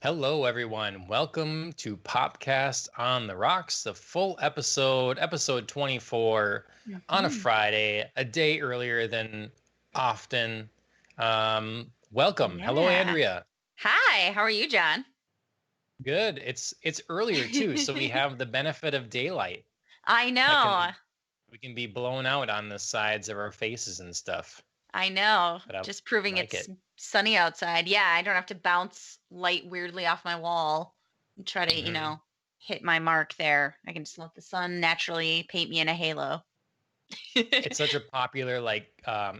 Hello, everyone. Welcome to Popcast on the Rocks, the full episode 24, on a Mhm. Friday, a day earlier than often. Welcome. Hello, Yeah. Andrea. Hi, how are you, John? Good. It's earlier too, so we have the benefit of daylight. I I know. can we can be blown out on the sides of our faces and stuff. I know. But I Just proving like it's it. sunny outside. Yeah, I don't have to bounce light weirdly off my wall and try to, hmm hit my mark there. I can just let the sun naturally paint me in a halo. It's such a popular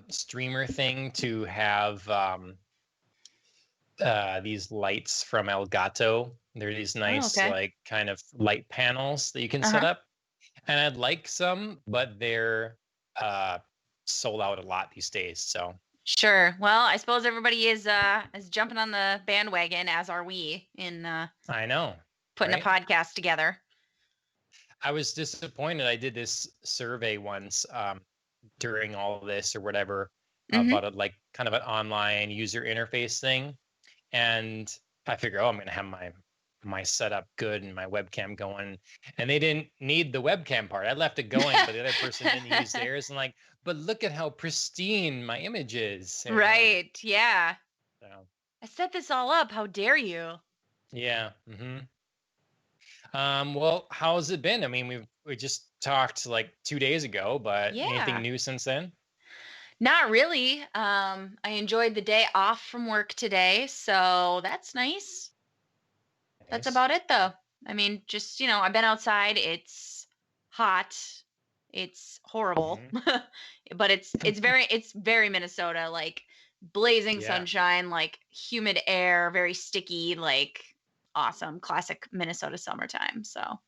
streamer thing to have these lights from Elgato. They're these Oh, nice, okay. like, kind of light panels that you can set Uh-huh. up. And I'd like some, but they're uh, sold out a lot these days. So Sure. Well, I suppose everybody is jumping on the bandwagon, as are we, in I know, putting a right? podcast together. I was disappointed. I did this survey once during all of this or whatever Mm-hmm. about a like kind of an online user interface thing. And I figure, oh, I'm gonna have my setup good and my webcam going. And they didn't need the webcam part. I left it going, but the other person didn't use theirs. And like, but look at how pristine my image is, Right. Yeah. so I set this all up. How dare you? yeah. Well, how's it been? I mean, we just talked like 2 days ago, but anything Yeah. new since then? Not really. I enjoyed the day off from work today, so that's nice. That's Nice. about it though. I mean, just, I've been outside. It's hot. It's horrible. hmm But it's very Minnesota, like blazing Yeah. sunshine, like humid air, very sticky, like awesome classic Minnesota summertime. So,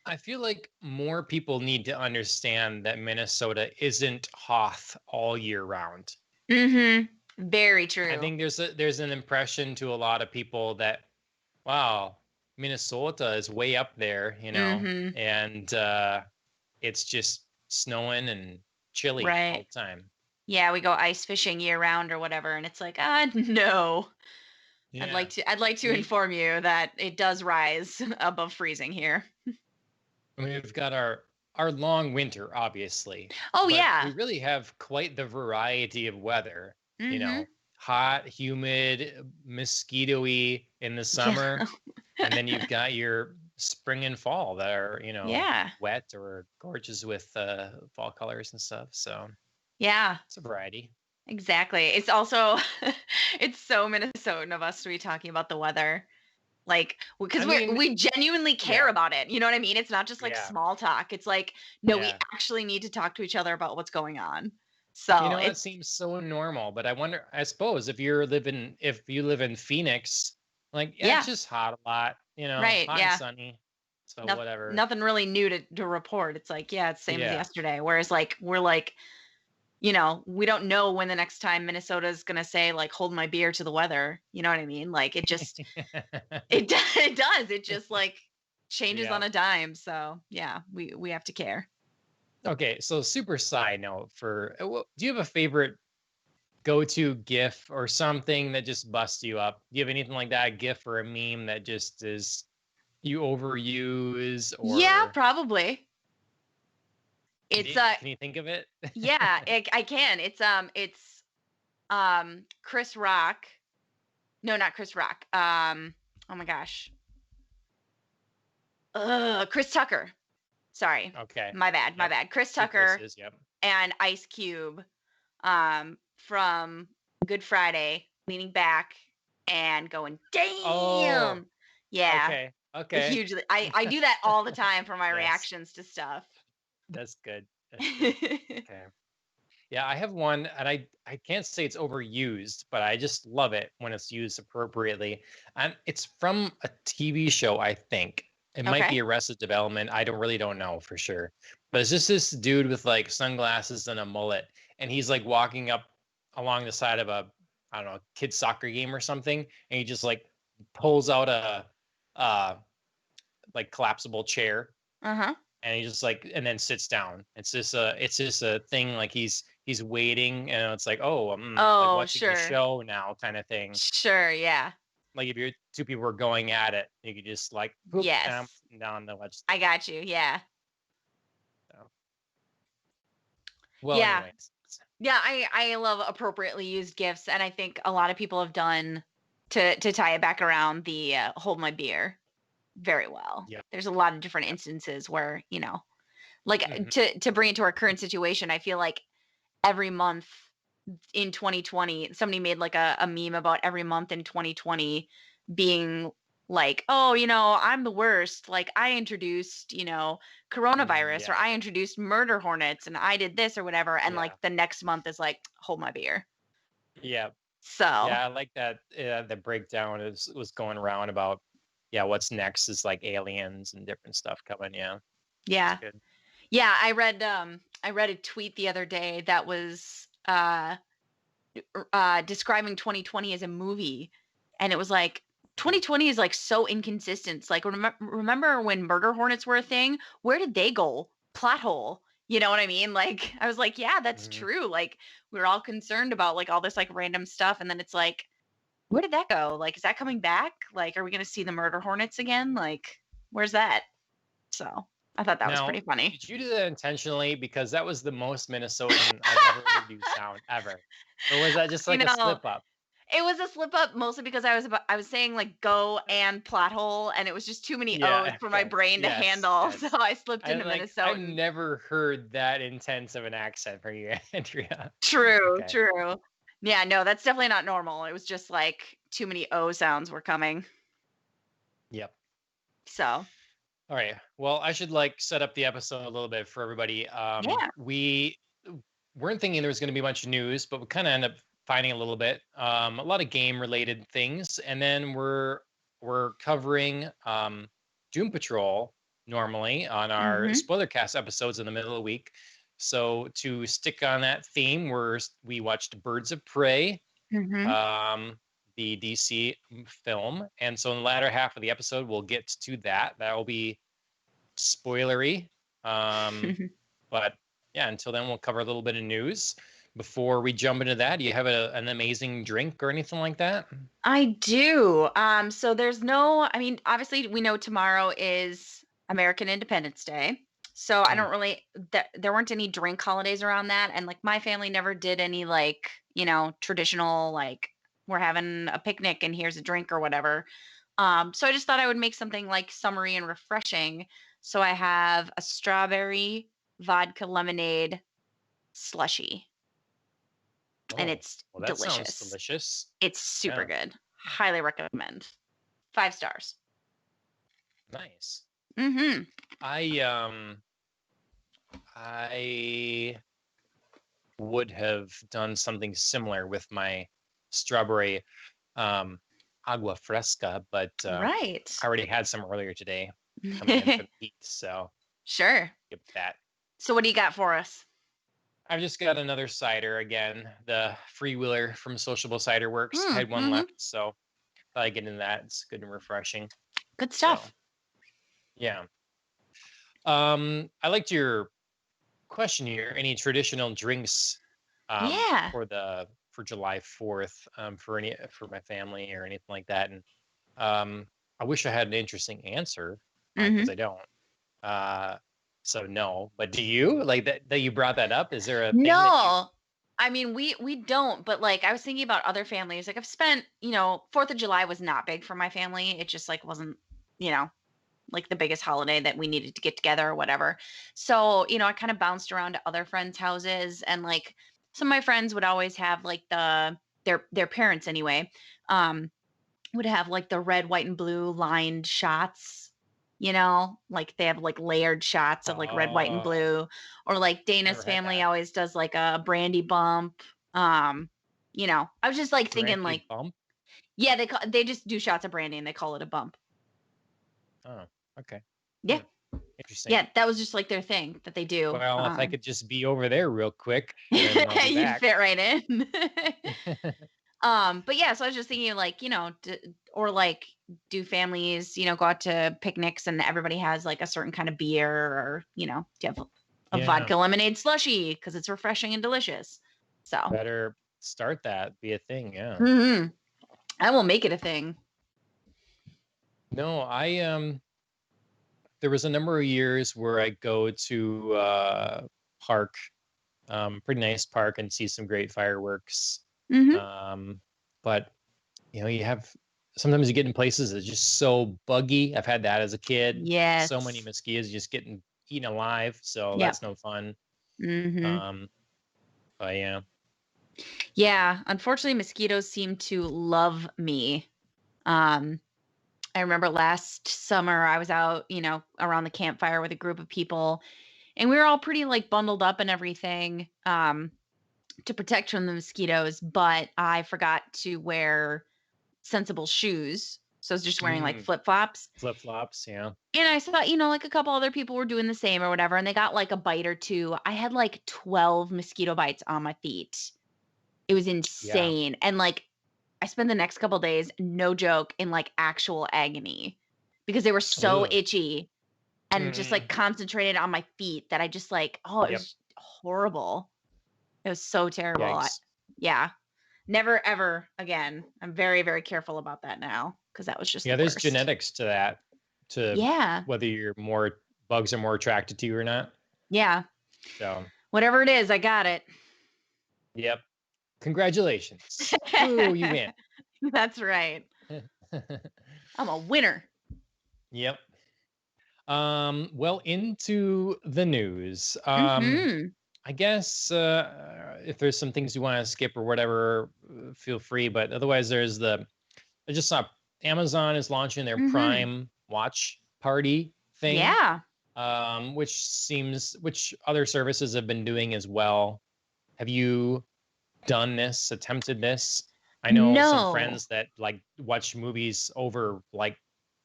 I feel like more people need to understand that Minnesota isn't Hoth all year round. mhm. Very I true. think there's an impression to a lot of people that wow, Minnesota is way up there, Mhm. and it's just snowing and chilly all Right. the time. Yeah, we go ice fishing year round or whatever, and it's like, no. I'd like Yeah. to I'd like to We inform you that it does rise above freezing here. we've got our long winter, obviously, Oh but yeah. we really have quite the variety of weather, you Mhm. know, hot, humid, mosquito-y in the Yeah. summer, and then you've got your spring and fall that are, Yeah. wet or gorgeous with fall colors and stuff. So Yeah. it's a variety. Exactly. It's also it's so Minnesotan of us to be talking about the weather. Like, I because mean, we genuinely care yeah, about it. You know what I mean? It's not just like yeah, small talk. It's like, no, we yeah. actually need to talk to each other about what's going on. You So know, it it's seems so normal, but I wonder, I suppose if you live in Phoenix, like, yeah, it's yeah, just hot a lot, right. hot and Yeah. sunny. So Nothing whatever. nothing really new to report. It's like, yeah, it's same as Yeah. yesterday. Whereas like we're like, we don't know when the next time Minnesota's gonna say like, "Hold my beer to the weather." You know what I mean? Like it does. It just like changes Yeah. on a dime. So yeah, we have to care. Okay, so super side note do you have a favorite go-to GIF or something that just busts you up? Do you have anything like that, a GIF or a meme that just is you overuse Yeah, or probably. It's can you think of it? yeah, I can. It's Chris Rock. No, not Chris Rock. Oh my gosh. Chris Tucker. Sorry. Okay. My bad. My Yep. bad. Chris Two Tucker Chris's, yep. and Ice Cube from Good Friday leaning back and going, Oh, "Damn." Yeah. okay. Okay. Hugely. I do that all the time for my Yes. reactions to stuff. That's good. That's good. Okay. Yeah, I have one, and I can't say it's overused, but I just love it when it's used appropriately. And it's from a TV show, I think. It might be Okay. Arrested Development. I don't know for sure. But it's just this dude with like sunglasses and a mullet, and he's like walking up along the side of a I don't know, kid's soccer game or something, and he just like pulls out a like collapsible chair Uh-huh. and he just like and then sits down. It's just a thing like he's waiting and it's like, oh, I'm like Oh, watching a sure. show now kind of thing. Sure, yeah. like if you're two people were going at it, you could just like poop down Yes. down the ledge. I got you. Yeah. So. Well, Yeah. anyways. Yeah, I love appropriately used gifts, and I think a lot of people have done to tie it back around the hold my beer very well. Yep. There's a lot of different instances where, like Mhm. to bring it to our current situation, I feel like every month in 2020, somebody made like a meme about every month in 2020 being like, oh, I'm the worst. Like I introduced, coronavirus, or Yeah. I introduced murder hornets and I did this or whatever. And like Yeah. the next month is like, hold my beer. Yeah. So Yeah. I like that. The breakdown was going around about, yeah, what's next is like aliens and different stuff coming. Yeah. It's yeah. good. Yeah. I read a tweet the other day that was describing 2020 as a movie, and it was like Mm. 2020 is like so inconsistent. It's like remember when murder hornets were a thing? Where did they go? Plot hole. You know what I mean? Like I was like, yeah, that's Mhm. true. Like we were all concerned about like all this like random stuff, and then it's like, where did that go? Like, is that coming back? Like, are we gonna see the murder hornets again? Like, where's that? So I thought that was Now, pretty funny. did you do that intentionally? Because that was the most Minnesotan I've ever heard you sound ever. Or was that just you like a know, slip up? It was a slip up mostly because I was saying like go and plot hole, and it was just too many O's Yeah. for my Okay. brain to Yes. handle. So Yes. I slipped I into like. I've Minnesotan. never heard that intense of an accent from you, Andrea. True, Okay. true. Yeah, no, that's definitely not normal. It was just like too many O sounds were coming. Yep. So All right. Well, I should like set up the episode a little bit for everybody. yeah. We weren't thinking there was going to be much news, but we kind of end up finding a little bit. A lot of game related things, and then we're covering Doom Patrol normally on our Mm-hmm. Spoilercast episodes in the middle of the week. So to stick on that theme, we watched Birds of Prey, Mm-hmm. um, the DC film, and so in the latter half of the episode, we'll get to that. That will be spoilery. But yeah, until then, we'll cover a little bit of news. Before we jump into that, do you have an amazing drink or anything like that? I do. So there's no, I mean, obviously we know tomorrow is American Independence Day. So I Mm. don't really there weren't any drink holidays around that, and like my family never did any like, traditional like we're having a picnic and here's a drink or whatever. So I just thought I would make something like summery and refreshing. So I have a strawberry vodka lemonade slushy, and Oh, it's well, that sounds delicious. delicious. It's super Yeah, good. Highly recommend. 5 stars. nice. Mhm. I would have done something similar with my strawberry um, agua fresca, but Right. I already had some earlier today coming in from the heat, so Sure. skip that. So what do you got for us? I've just got another cider again, the Freewheeler from Sociable Cider Works. I had one Mhm. left, so thought I'd get into that. It's good and refreshing. Good So stuff. yeah. I liked your question here. Any traditional drinks Yeah. for July 4th for my family or anything like that? And I wish I had an interesting answer because Mhm. I don't. Uh, so no, but do you like that you brought that up? Is there a thing that you? No. I mean, we don't, but like I was thinking about other families. Like I've spent, 4th of July was not big for my family. It just like wasn't, you know, like the biggest holiday that we needed to get together or whatever. So, I kind of bounced around to other friends' houses, and like some of my friends would always have like their parents anyway, would have like the red, white, and blue lined shots, like they have like layered shots of like red, white, and Oh, blue. Or like Dana's never had family that. always does like a brandy bump. I was just like thinking Brandy like, bump? yeah, they just do shots of brandy and they call it a bump. Oh, okay. Yeah. Hmm, interesting. Yeah, that was just like their thing that they do. Well, if I could just be over there real quick, then I'll be You'd back. fit right in. But yeah, so I was just thinking like, or like do families, go out to picnics and everybody has like a certain kind of beer, or, do you have a Yeah, vodka lemonade slushy because it's refreshing and delicious. So better start that, be a thing. Yeah. mhm, I will make it a thing. No, there was a number of years where I go to park, pretty nice park, and see some great fireworks. Hmm. Um, but you have sometimes you get in places that's just so buggy. I've had that as a kid. So many Yes. mosquitoes just getting eaten alive, so Yep. that's no fun. Hmm. Um, but yeah. Yeah. Unfortunately, mosquitoes seem to love me. Um, I remember last summer I was out, around the campfire with a group of people, and we were all pretty like bundled up and everything, to protect from the mosquitoes, but I forgot to wear sensible shoes. So I was just wearing like Mm, flip-flops. flip-flops, yeah. And I saw, like a couple other people were doing the same or whatever, and they got like a bite or two. I had like 12 mosquito bites on my feet. It was Yeah. insane. And like I spent the next couple days, no joke, in like actual agony because they were so Ugh. itchy and just like Mhm. concentrated on my feet that I just like, oh, it Yep. was horrible. It was so terrible. Yikes. Yeah, never ever again. I'm very, very careful about that now because that was just Yeah, the there's worst. genetics to that, to Yeah. whether you're more bugs are more attracted to you or not. Yeah. So, Whatever it is, I got it. yep. Congratulations. Woo, you win. That's right. I'm a winner. Yep. Well, into the news. Mhm. I guess if there's some things you want to skip or whatever, feel free. But otherwise, I just saw Amazon is launching their Mhm. Prime Watch Party thing, Yeah. which other services have been doing as well. Have you done this, attempted this? I know some No. friends that like watch movies over like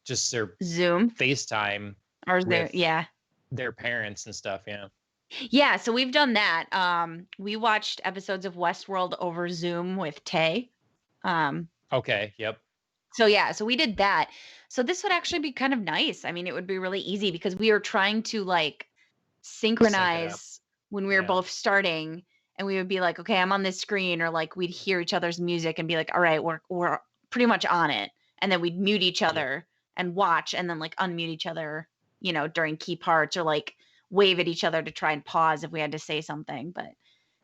just their Zoom FaceTime or is there, with yeah. their parents and stuff. Yeah. Yeah, so we've done that. We watched episodes of Westworld over Zoom with Tay. Um, Okay. Yep. so yeah, so we did that. So this would actually be kind of nice. I mean, it would be really easy because we were trying to like Sync it up. synchronize when we were Yeah. both starting, and we would be like, okay, I'm on this screen, or like we'd hear each other's music and be like, all right, we're pretty much on it. And then we'd mute each Yep. other and watch and then like unmute each other, during key parts, or like wave at each other to try and pause if we had to say something. But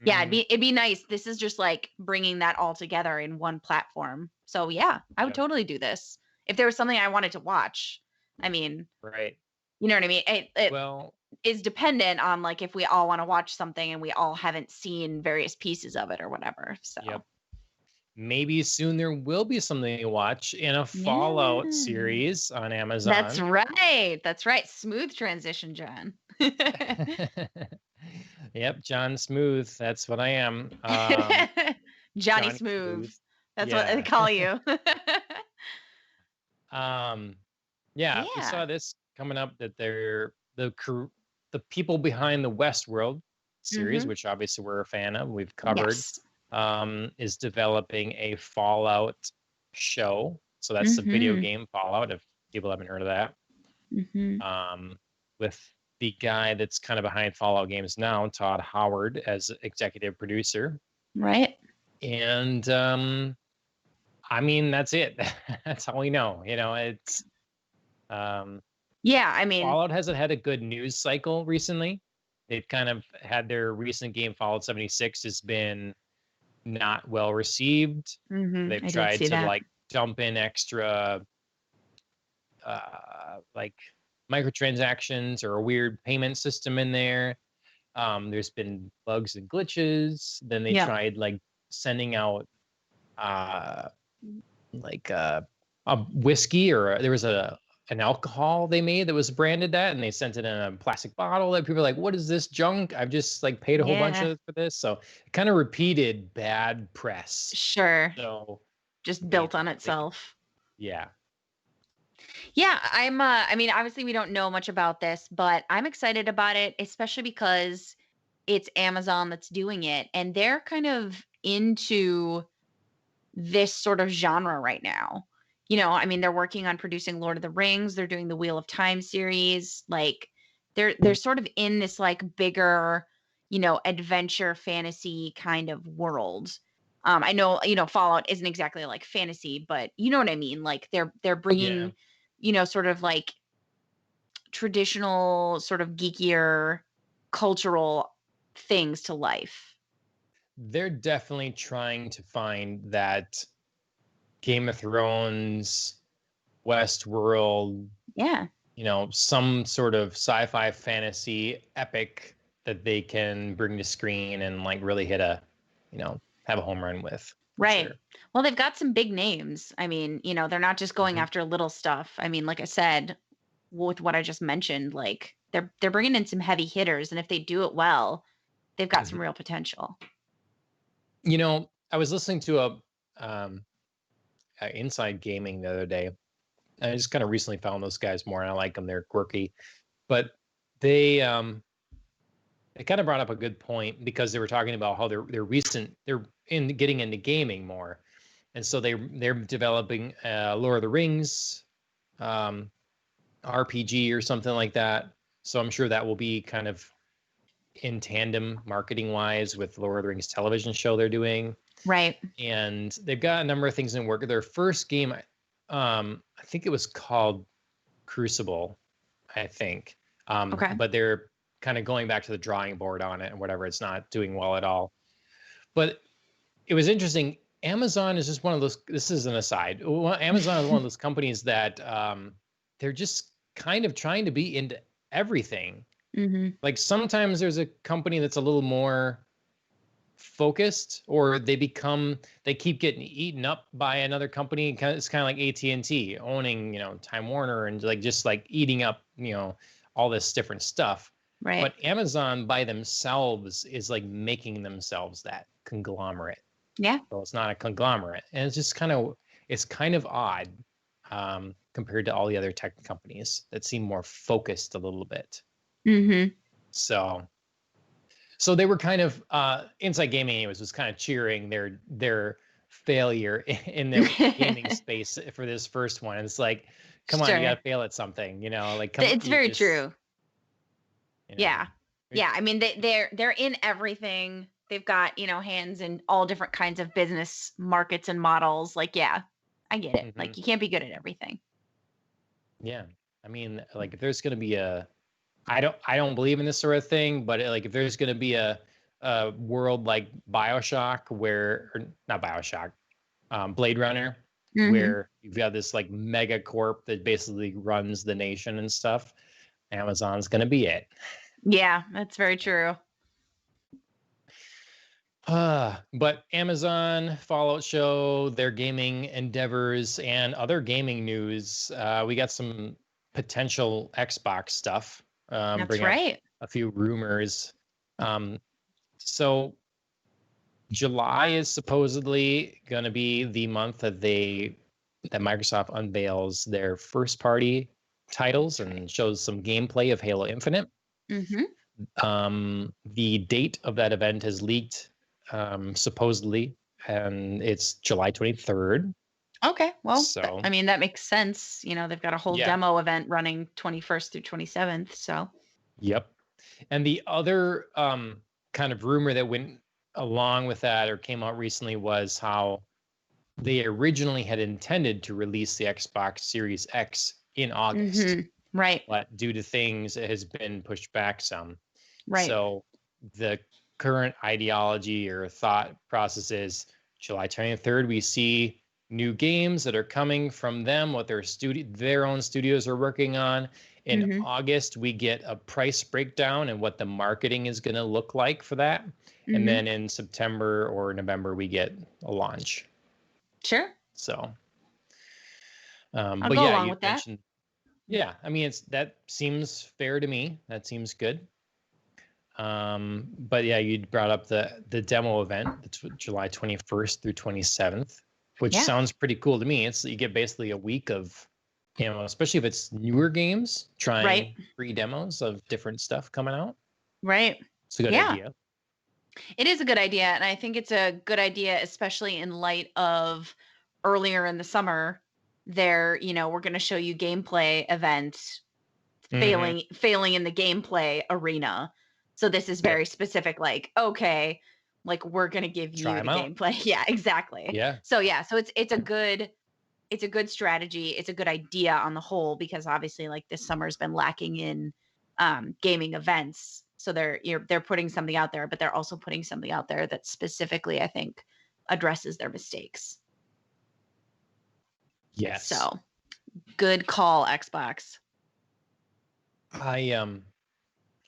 yeah, it'd Hmm. be it'd be nice. This is just like bringing that all together in one platform. So yeah, I would Yep. totally do this if there was something I wanted to watch. I mean, Right. you know what I mean? It Well, is dependent on like if we all want to watch something and we all haven't seen various pieces of it or whatever. So yep. Maybe soon there will be something to watch in a Fallout yeah, series on that's Amazon. right. That's right. Smooth transition, John. Yep, John Smooth. That's what I am. Johnny Johnny Smooth. Smooth. That's what they Yeah. call you. um, yeah, we Yeah. saw this coming up that the people behind the Westworld series, Hmm. which obviously we're a fan of, we've covered, Yes. is developing a Fallout show. So that's the video Hmm. game Fallout, if people haven't heard of that. Hmm. With the guy that's kind of behind Fallout games now, Todd Howard, as executive producer. Right. And I mean, that's it. That's all we know. It's um, Yeah. I mean, Fallout hasn't had a good news cycle recently. They've kind of had their recent game, Fallout 76, has been not well received. They've I did tried see to that. like dump in extra like microtransactions or a weird payment system in there. There's been bugs and glitches. Then they Yep. tried like sending out uh, like a whiskey, or there was an alcohol they made that was branded that, and they sent it in a plastic bottle that people are like, what is this junk? I've just like paid a whole bunch Yeah. of for this. So it kind of repeated bad press. Sure. So Just they built on they itself. yeah. Yeah, I mean, obviously we don't know much about this, but I'm excited about it, especially because it's Amazon that's doing it and they're kind of into this sort of genre right now. I mean, they're working on producing Lord of the Rings, they're doing the Wheel of Time series, like they're sort of in this like bigger, adventure fantasy kind of world. I know, Fallout isn't exactly like fantasy, but you know what I mean? Like they're Yeah. bringing sort of like traditional, sort of geekier cultural things to life. They're definitely trying to find that Game of Thrones, Westworld, Yeah. some sort of sci-fi fantasy epic that they can bring to screen and like really hit have a home run with, for Right. sure. Well, they've got some big names. I mean, they're not just going Mhm. after little stuff. I mean, like I said, with what I just mentioned, like they're bringing in some heavy hitters, and if they do it well, they've got some Mhm. real potential. I was listening to um, Inside Gaming the other day. I just kind of recently found those guys more, and I like them. They're quirky, but they kind of brought up a good point because they were talking about how they're in getting into gaming more, and so they're developing Lord of the Rings um, RPG or something like that. So I'm sure that will be kind of in tandem marketing wise with Lord of the Rings television show they're doing. Right. And they've got a number of things in work. Their first game, I think it was called Crucible, I think. Okay. But they're kind of going back to the drawing board on it and whatever. It's not doing well at all. But it was interesting. Amazon is just one of those. This is an aside. Amazon is one of those companies that they're just kind of trying to be into everything. Mm-hmm. Like sometimes there's a company that's a little more focused, or they keep getting eaten up by another company. It's kind of like AT&T owning Time Warner and like just like eating up all this different stuff. Right. But Amazon by themselves is like making themselves that conglomerate. Yeah. So it's not a conglomerate, and it's just kind of odd compared to all the other tech companies that seem more focused a little bit. Mm-hmm. So they were kind of Inside Gaming anyways was kind of cheering their failure in the gaming space for this first one. And it's like, come on, you got to fail at something, like come. It's very true. Yeah. It- Yeah. I mean, they're in everything. They've got, hands in all different kinds of business markets and models. Like, yeah, I get it. Mhm. Like, you can't be good at everything. Yeah, I mean, like if there's going to be I don't believe in this sort of thing, but like if there's going to be a world like BioShock or not BioShock, Blade Runner, Mhm. where you've got this like mega corp that basically runs the nation and stuff, Amazon's going to be it. Yeah, that's very true. But Amazon, Fallout show, their gaming endeavors, and other gaming news. We got some potential Xbox stuff. That's Bring up right. a few rumors. So July is supposedly going to be the month that Microsoft unveils their first party titles and shows some gameplay of Halo Infinite. Mm-hmm. The date of that event has leaked, supposedly, and it's July 23rd. Okay. Well, So I mean, that makes sense. They've got a whole demo event running 21st through 27th. So, yep. And the other kind of rumor that went along with that or came out recently was how they originally had intended to release the Xbox Series X in August. Mm-hmm. Right. But due to things, it has been pushed back some. Right. So the current ideology or thought process is July 23rd, we see new games that are coming from them, what their own studios are working on. In Mhm. August, we get a price breakdown and what the marketing is going to look like for that. Mhm. And then in September or November, we get a launch. Sure. So, I'll but go yeah, along you with that. mentioned, yeah, I mean, that seems fair to me. That seems good. But yeah, you brought up the demo event. It's July 21st through 27th, which Yeah. sounds pretty cool to me. You get basically a week of, especially if it's newer games, trying Right. free demos of different stuff coming out. Right. It's a good Yeah. idea. It is a good idea, and I think it's a good idea, especially in light of earlier in the summer, we're going to show you gameplay events Mhm. failing in the gameplay arena. So this is very specific, like, okay, like we're going to give Try you 'em the out. gameplay. Yeah, exactly. Yeah. So yeah, so it's a good it's a good strategy. It's a good idea on the whole because obviously like this summer's been lacking in gaming events. So they're putting something out there, but they're also putting something out there that specifically I think addresses their mistakes. Yes. So good call, Xbox. I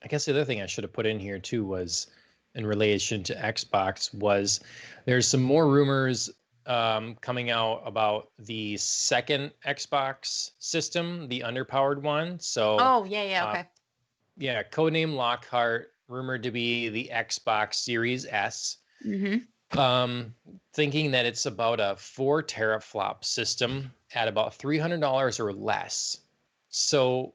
guess the other thing I should have put in here too was in relation to Xbox was there's some more rumors coming out about the second Xbox system, the underpowered one. So Oh, yeah, uh, okay. yeah, codename Lockhart, rumored to be the Xbox Series S. Mhm. Thinking that it's about a 4 teraflop system at about $300 or less. So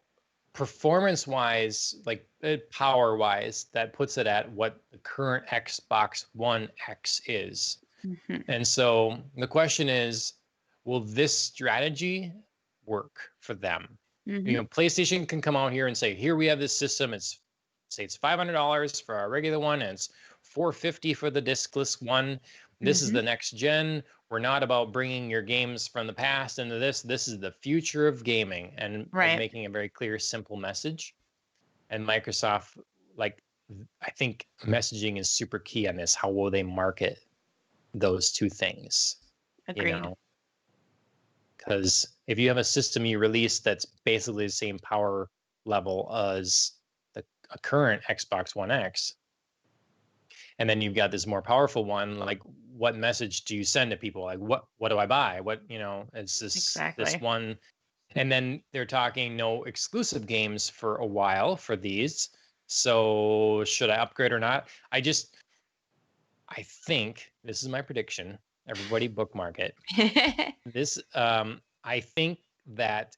performance wise, like power wise, that puts it at what the current Xbox One X is. Mhm. And so the question is, will this strategy work for them? Mhm. PlayStation can come out here and say, here we have this system. It's $500 for our regular one, and it's $450 for the discless one. This is Mhm. the next gen. We're not about bringing your games from the past into this. This is the future of gaming, and Right. making a very clear, simple message. And Microsoft, like, I think messaging is super key on this. How will they market those two things? Agreed. Because if you have a system you release that's basically the same power level as a current Xbox One X, and then you've got this more powerful one, like what message do you send to people? Like what do I buy? What, it's this Exactly. one. And then they're talking no exclusive games for a while for these. So should I upgrade or not? I think this is my prediction. Everybody bookmark it. This I think that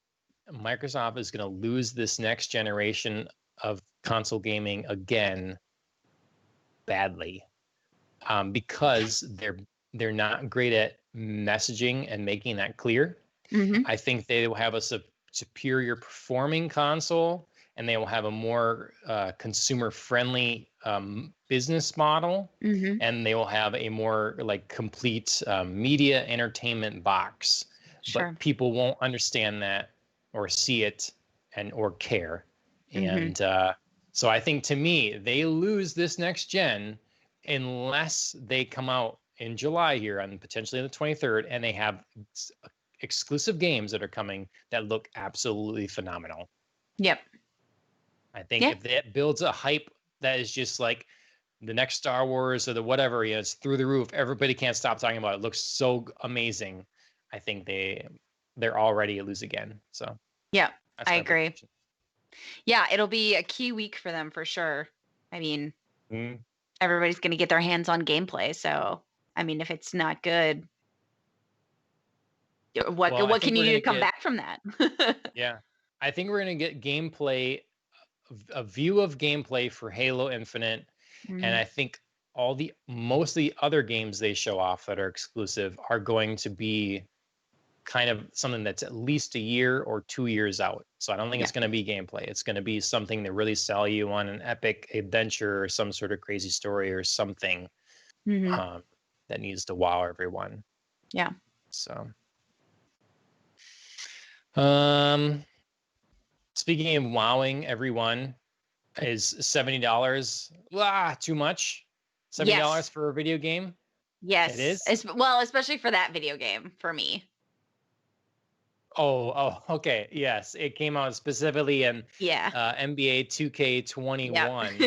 Microsoft is going to lose this next generation of console gaming again badly, because they're not great at messaging and making that clear. Mhm. I think they will have a superior performing console, and they will have a more consumer friendly business model, Mhm. and they will have a more like complete media entertainment box. But Sure. people won't understand that or see it or care. Mhm. And so I think, to me, they lose this next gen unless they come out in July here on potentially the 23rd, and they have exclusive games that are coming that look absolutely phenomenal. Yep. I think Yeah. if that builds a hype that is just like the next Star Wars or the whatever, it's through the roof. Everybody can't stop talking about it. It looks so amazing. I think they're already a lose again. So Yeah. that's I my agree. prediction. Yeah, it'll be a key week for them for sure. I mean, Mm, everybody's going to get their hands on gameplay, so I mean, if it's not good, well, I what think can we're you do gonna to come get back from that? yeah. I think we're gonna get gameplay, a view of gameplay for Halo Infinite, and Mhm. I think most of the other games they show off that are exclusive are going to be kind of something that's at least a year or 2 years out. So I don't think Yeah. it's going to be gameplay. It's going to be something that really sell you on an epic adventure or some sort of crazy story or something, Mhm. um, that needs to wow everyone. Yeah. So, um, speaking of wowing everyone, is $70 too much? $70 Yes. for a video game? It Yes. is. Well, especially for that video game for me. Oh, okay. Yes, it came out specifically in Yeah. NBA Yep. 2K21.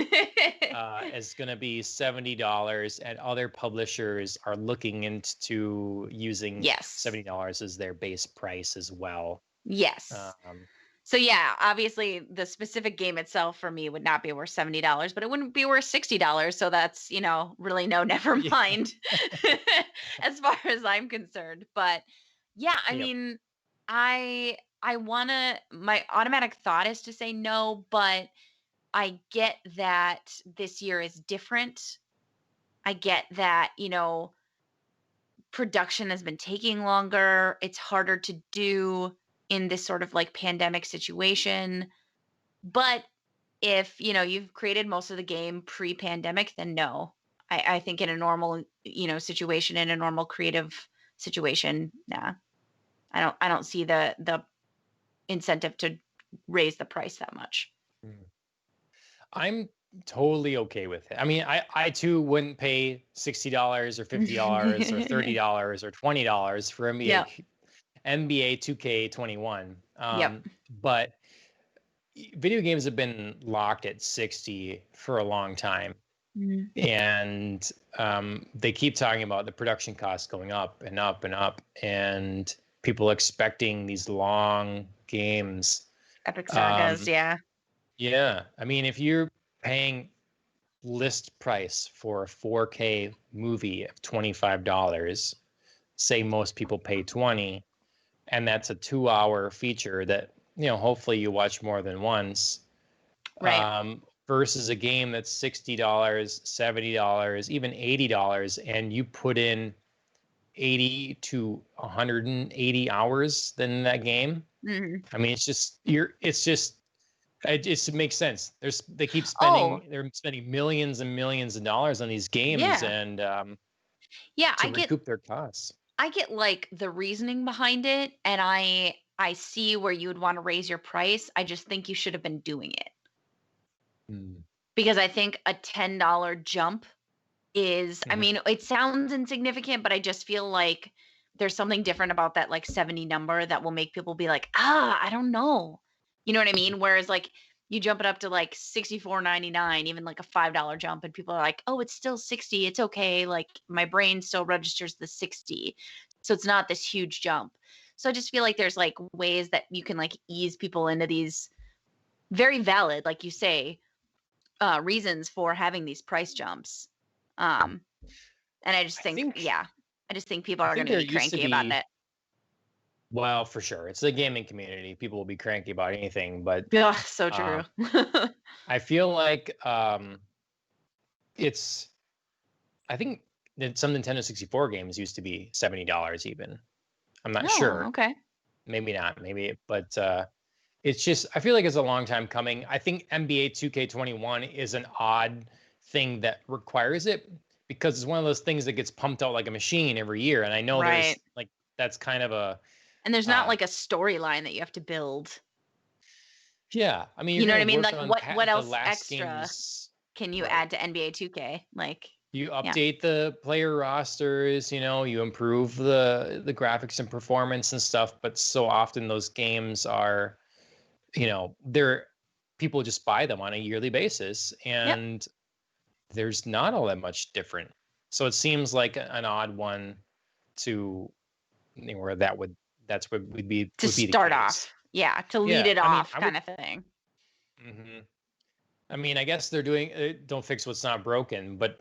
Is going to be $70, and other publishers are looking into using Yes. $70 as their base price as well. Yes. Um, So yeah, obviously the specific game itself for me would not be worth $70, but it wouldn't be worth $60. So that's, really no, never yeah. mind as far as I'm concerned. But yeah, I Yep. mean, I wanna my automatic thought is to say no, but I get that this year is different. I get that, production has been taking longer. It's harder to do in this sort of like pandemic situation. But if, you've created most of the game pre-pandemic, then no. I think in a normal, situation, in a normal creative situation, nah. I don't see the incentive to raise the price that much. Mm. I'm totally okay with it. I mean, I too wouldn't pay $60 or $50 or $30 or $20 for Yep. NBA 2K21. Yep. But video games have been locked at 60 for a long time. Mhm. And they keep talking about the production costs going up and up and up, and people expecting these long games. Epic Sagas, yeah. Yeah. I mean, if you're paying list price for a 4K movie of $25, say most people pay 20, and that's a 2-hour feature that, hopefully you watch more than once, Right. versus a game that's $60, $70, even $80, and you put in 80 to 180 hours in that game. Mhm. I mean, it just makes sense. They keep Oh, they're spending millions and millions of dollars on these games, yeah. and Yeah, to recoup their costs. I get like the reasoning behind it, and I see where you would want to raise your price. I just think you should have been doing it. Mm. Because I think a $10 jump is, I Mhm. mean, it sounds insignificant, but I just feel like there's something different about that like 70 number that will make people be like, I don't know. You know what I mean? Whereas like you jump it up to like 64.99, even like a $5 jump, and people are like, oh, it's still 60. It's okay. Like my brain still registers the 60. So it's not this huge jump. So I just feel like there's like ways that you can like ease people into these very valid, like you say, reasons for having these price jumps. Um, and I just I think, think yeah, I just think people I are going think to there be used to cranky about be, it. well, for sure, it's the gaming community. People will be cranky about anything, but Ugh, so true. um, I feel like it's. I think that some Nintendo 64 games used to be $70 even. I'm not Oh, sure. okay. Maybe not. Maybe, but it's just, I feel like it's a long time coming. I think NBA 2K21 is an odd thing that requires it, because it's one of those things that gets pumped out like a machine every year. And I know there's Right. like, that's kind of a, And there's not uh, like a storyline that you have to build. yeah. I mean, you're You know going what I to mean? work Like on what the else last extra games, can you right? add to NBA 2K? Like, You yeah. update the player rosters, you improve the graphics and performance and stuff, but so often those games are, they're people just buy them on a yearly basis, Yep. and there's not all that much different. So it seems like an odd one to, where that's what To would be the start case. off. Yeah, to lead Yeah, it I mean, off kind of thing. mhm. I mean, I guess they're doing don't fix what's not broken, but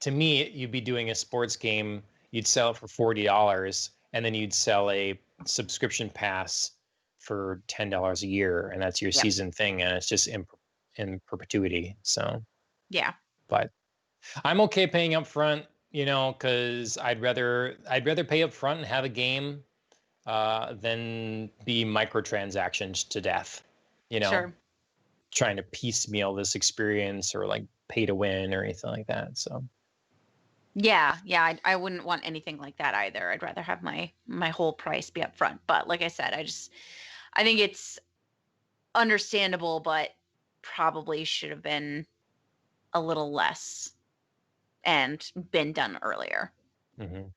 to me, you'd be doing a sports game, you'd sell it for $40, and then you'd sell a subscription pass for $10 a year, and that's your Yep. season thing, and it's just in perpetuity. So, Yeah. but I'm okay paying up front, because I'd rather pay up front and have a game than be microtransactions to death, you know, Sure. trying to piecemeal this experience or like pay to win or anything like that. So, Yeah, yeah, I wouldn't want anything like that either. I'd rather have my whole price be up front. But like I said, I think it's understandable, but probably should have been a little less and been done earlier. mhm.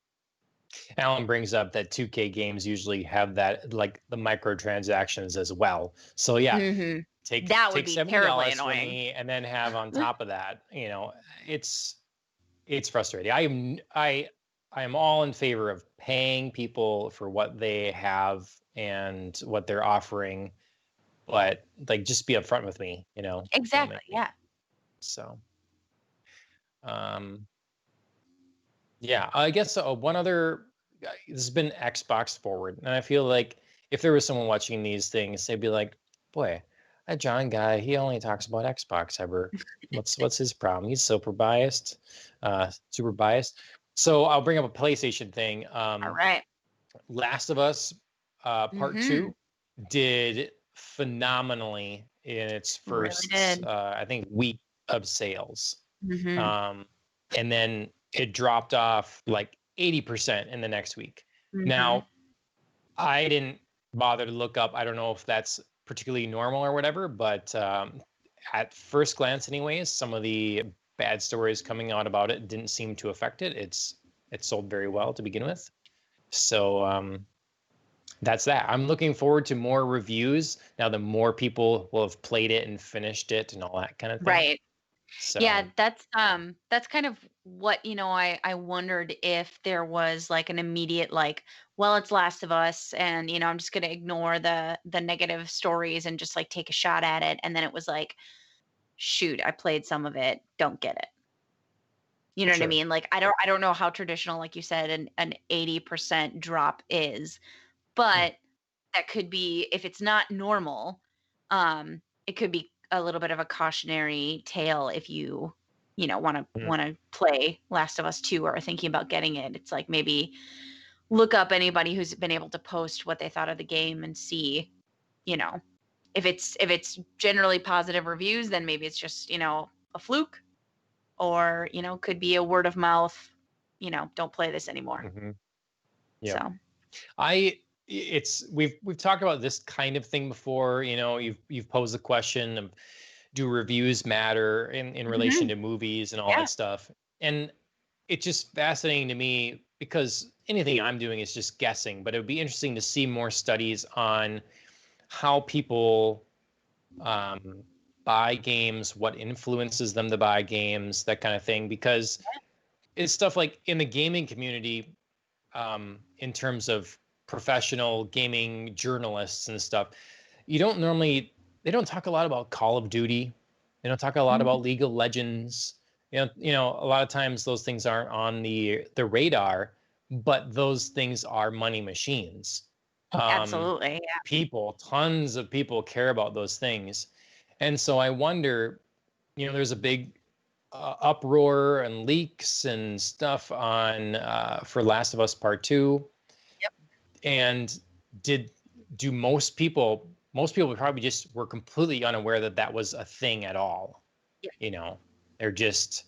Alan brings up that 2K games usually have that, like the microtransactions as well. So yeah, Hmm. take That would take be terribly $70 from annoying. me, and then have on top of that, it's frustrating. I am all in favor of paying people for what they have and what they're offering, but like just be upfront with me, don't Exactly. make me Yeah. so. Um, yeah, I guess one other. This has been Xbox forward, and I feel like if there was someone watching these things, they'd be like, "Boy, that John guy, he only talks about Xbox ever. What's his problem? He's super biased." So I'll bring up a PlayStation thing. All right. Last of Us, Part Mm-hmm. Two, did phenomenally in its Really first, did. I think, week of sales. Mm-hmm. Um, and then it dropped off like 80% in the next week. Mm-hmm. Now, I didn't bother to look up. I don't know if that's particularly normal or whatever, but at first glance, anyways, some of the bad stories coming out about it didn't seem to affect it. It sold very well to begin with. So that's that. I'm looking forward to more reviews now. The more people will have played it and finished it and all that kind of thing. Right. Yeah, So that's kind of what, I wondered if there was like an immediate like, well, it's Last of Us and I'm just going to ignore the negative stories and just like take a shot at it, and then it was like, shoot, I played some of it, don't get it. You know what I sure. mean? Like I don't know how traditional, like you said, an 80% drop is, Hmm. but that could be, if it's not normal, it could be a little bit of a cautionary tale if you want to Hmm. play Last of Us 2 or are thinking about getting it. It's like maybe look up anybody who's been able to post what they thought of the game and see, you know, if it's generally positive reviews, then maybe it's just, a fluke, or, could be a word of mouth, don't play this anymore. Hmm. Yep. So, We've talked about this kind of thing before. You've posed the question of, do reviews matter in relation mhm, to movies and all yeah, that stuff? And it's just fascinating to me because anything I'm doing is just guessing, but it would be interesting to see more studies on how people um, buy games, what influences them to buy games, that kind of thing. Because it's stuff like in the gaming community, in terms of professional gaming journalists and stuff, you don't normally they don't talk a lot about Call of Duty. They don't talk a lot mhm, about League of Legends. A lot of times those things aren't on the radar, but those things are money machines. Um, absolutely, Tons of people care about those things, and so I wonder. There's a big uproar and leaks and stuff on for Last of Us Part Two, yeah. and did do most people probably just were completely unaware that that was a thing at all. Yep. you know they're just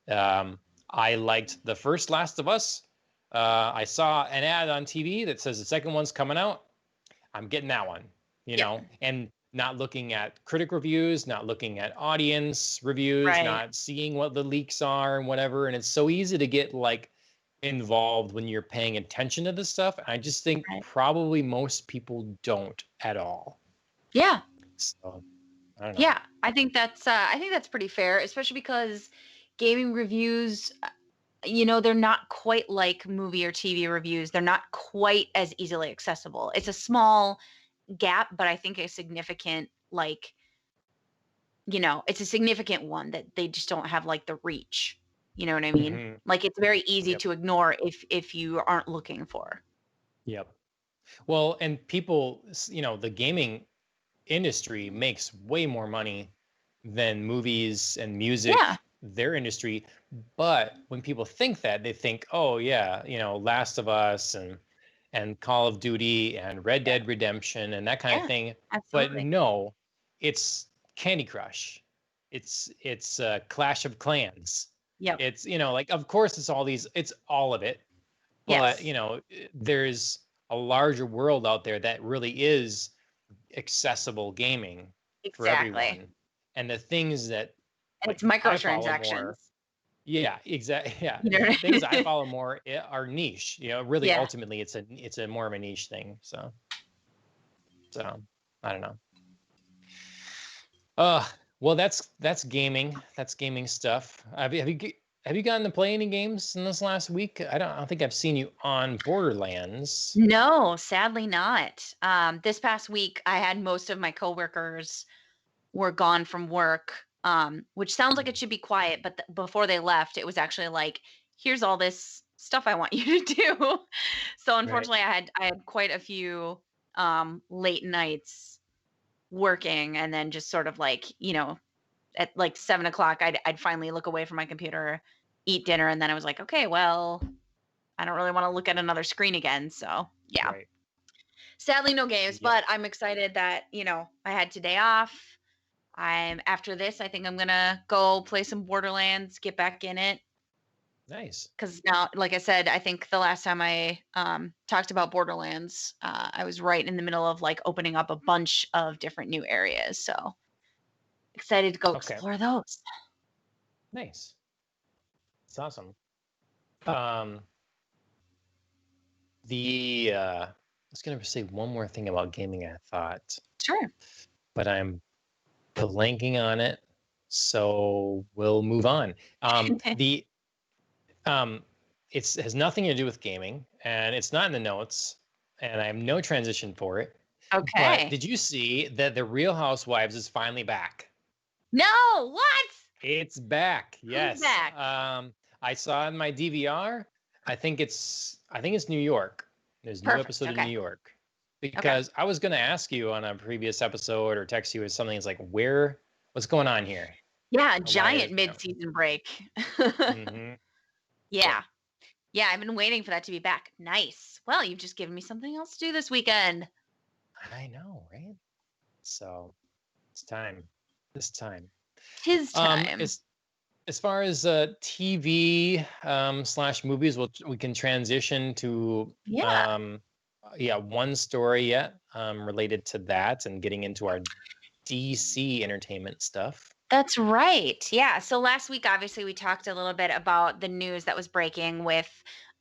um I liked the first Last of Us. I saw an ad on TV that says the second one's coming out. I'm getting that one. Yep. And not looking at critic reviews, not looking at audience reviews, Right. not seeing what the leaks are and whatever. And it's so easy to get like involved when you're paying attention to this stuff. I just think Right. probably most people don't at all. Yeah. So I don't know. Yeah. I think that's pretty fair, especially because gaming reviews, they're not quite like movie or TV reviews. They're not quite as easily accessible. It's a small gap, but I think a significant, like, it's a significant one that they just don't have like the reach. You know what I mean? Hmm. Like it's very easy Yep. to ignore if you aren't looking for. Yep. Well, and people, the gaming industry makes way more money than movies and Yeah. music, their industry. But when people think that, they think, oh yeah, Last of Us and Call of Duty and Red Yeah. Dead Redemption and that kind of Yeah. thing. But Absolutely. no, it's Candy Crush. It's Clash of Clans. Yep. It's like, of course it's all of it, but Yes. there's a larger world out there that really is accessible gaming for Exactly. everyone. And the things that And like it's I follow more, microtransactions. yeah, exactly. Yeah, You know the what things I I follow more are niche. Really, Yeah. ultimately, it's a more of a niche thing. So I don't know. Uh, well, that's gaming. That's gaming stuff. Have you gotten to play any games in this last week? I don't think I've seen you on Borderlands. No, sadly not. This past week, I had most of my coworkers were gone from work, which sounds like it should be quiet, but before they left, it was actually like, here's all this stuff I want you to do. So Right. unfortunately, I had quite a few late nights working, and then just sort of like, at like 7 o'clock, I'd finally look away from my computer, eat dinner, and then I was like, okay, well, I don't really want to look at another screen again. So yeah, Right. sadly no games, Yep. but I'm excited that, I had today off. After this, I think I'm gonna go play some Borderlands, get back in it. Nice. Because now, like I said, I think the last time I talked about Borderlands, I was right in the middle of like opening up a bunch of different new areas. So excited to go Okay. explore those. Nice. It's awesome. Um, I was gonna say one more thing about gaming, I thought, Sure. but I'm blanking on it. So we'll move on. The um, it's has nothing to do with gaming, and it's not in the notes, and I have no transition for it. But Okay. did you see that the Real Housewives is finally back? No, what? It's back. Who's Yes. back? I saw in my DVR. I think it's New York. There's a new Perfect. episode in New Okay. York. Okay. Because I was gonna ask you on a previous episode or text you or something. It's like, what's going on here? Yeah, Or why giant is mid-season break. mm-hmm. Yeah, Yeah. Yeah, I've been waiting for that to be back. Nice. Well, you've just given me something else to do this weekend. I know, right? So it's time. This time. Tis time. As far as TV slash movies, we can transition to Yeah. yeah, one story yet related to that and getting into our DC entertainment stuff. That's right. Yeah. So last week, obviously, we talked a little bit about the news that was breaking with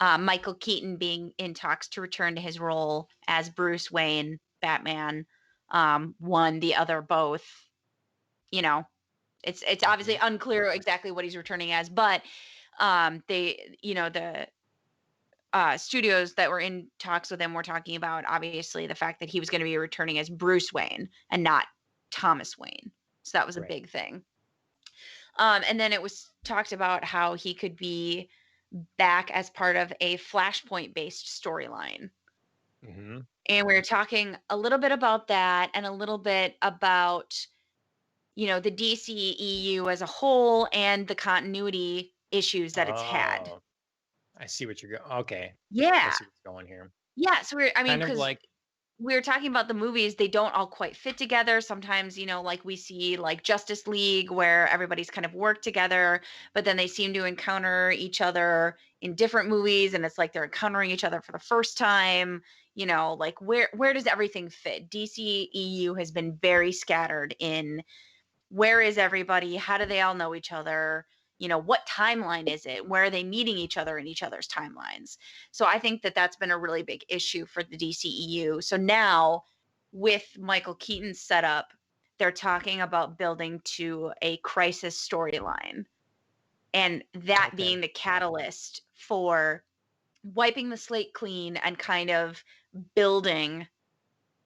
Michael Keaton being in talks to return to his role as Bruce Wayne, Batman, one, the other, both. You know, it's obviously Hmm. unclear exactly what he's returning as, but the studios that were in talks with him were talking about obviously the fact that he was going to be returning as Bruce Wayne and not Thomas Wayne. So that was a Right. big thing. And then it was talked about how he could be back as part of a Flashpoint based storyline. Hmm. And we were talking a little bit about that and a little bit about, the DCEU as a whole and the continuity issues that it's had. Oh, I see what you're going. Okay, I Yeah. see what's going here. Yeah. So I mean, Kind of because like, we were talking about the movies, they don't all quite fit together. Sometimes, like we see like Justice League where everybody's kind of worked together, but then they seem to encounter each other in different movies and it's like they're encountering each other for the first time. Like where does everything fit? DCEU has been very scattered in where is everybody? How do they all know each other? What timeline is it? Where are they meeting each other in each other's timelines? So I think that that's been a really big issue for the DCEU. So now with Michael Keaton's setup, they're talking about building to a crisis storyline and that okay. being the catalyst for wiping the slate clean and kind of building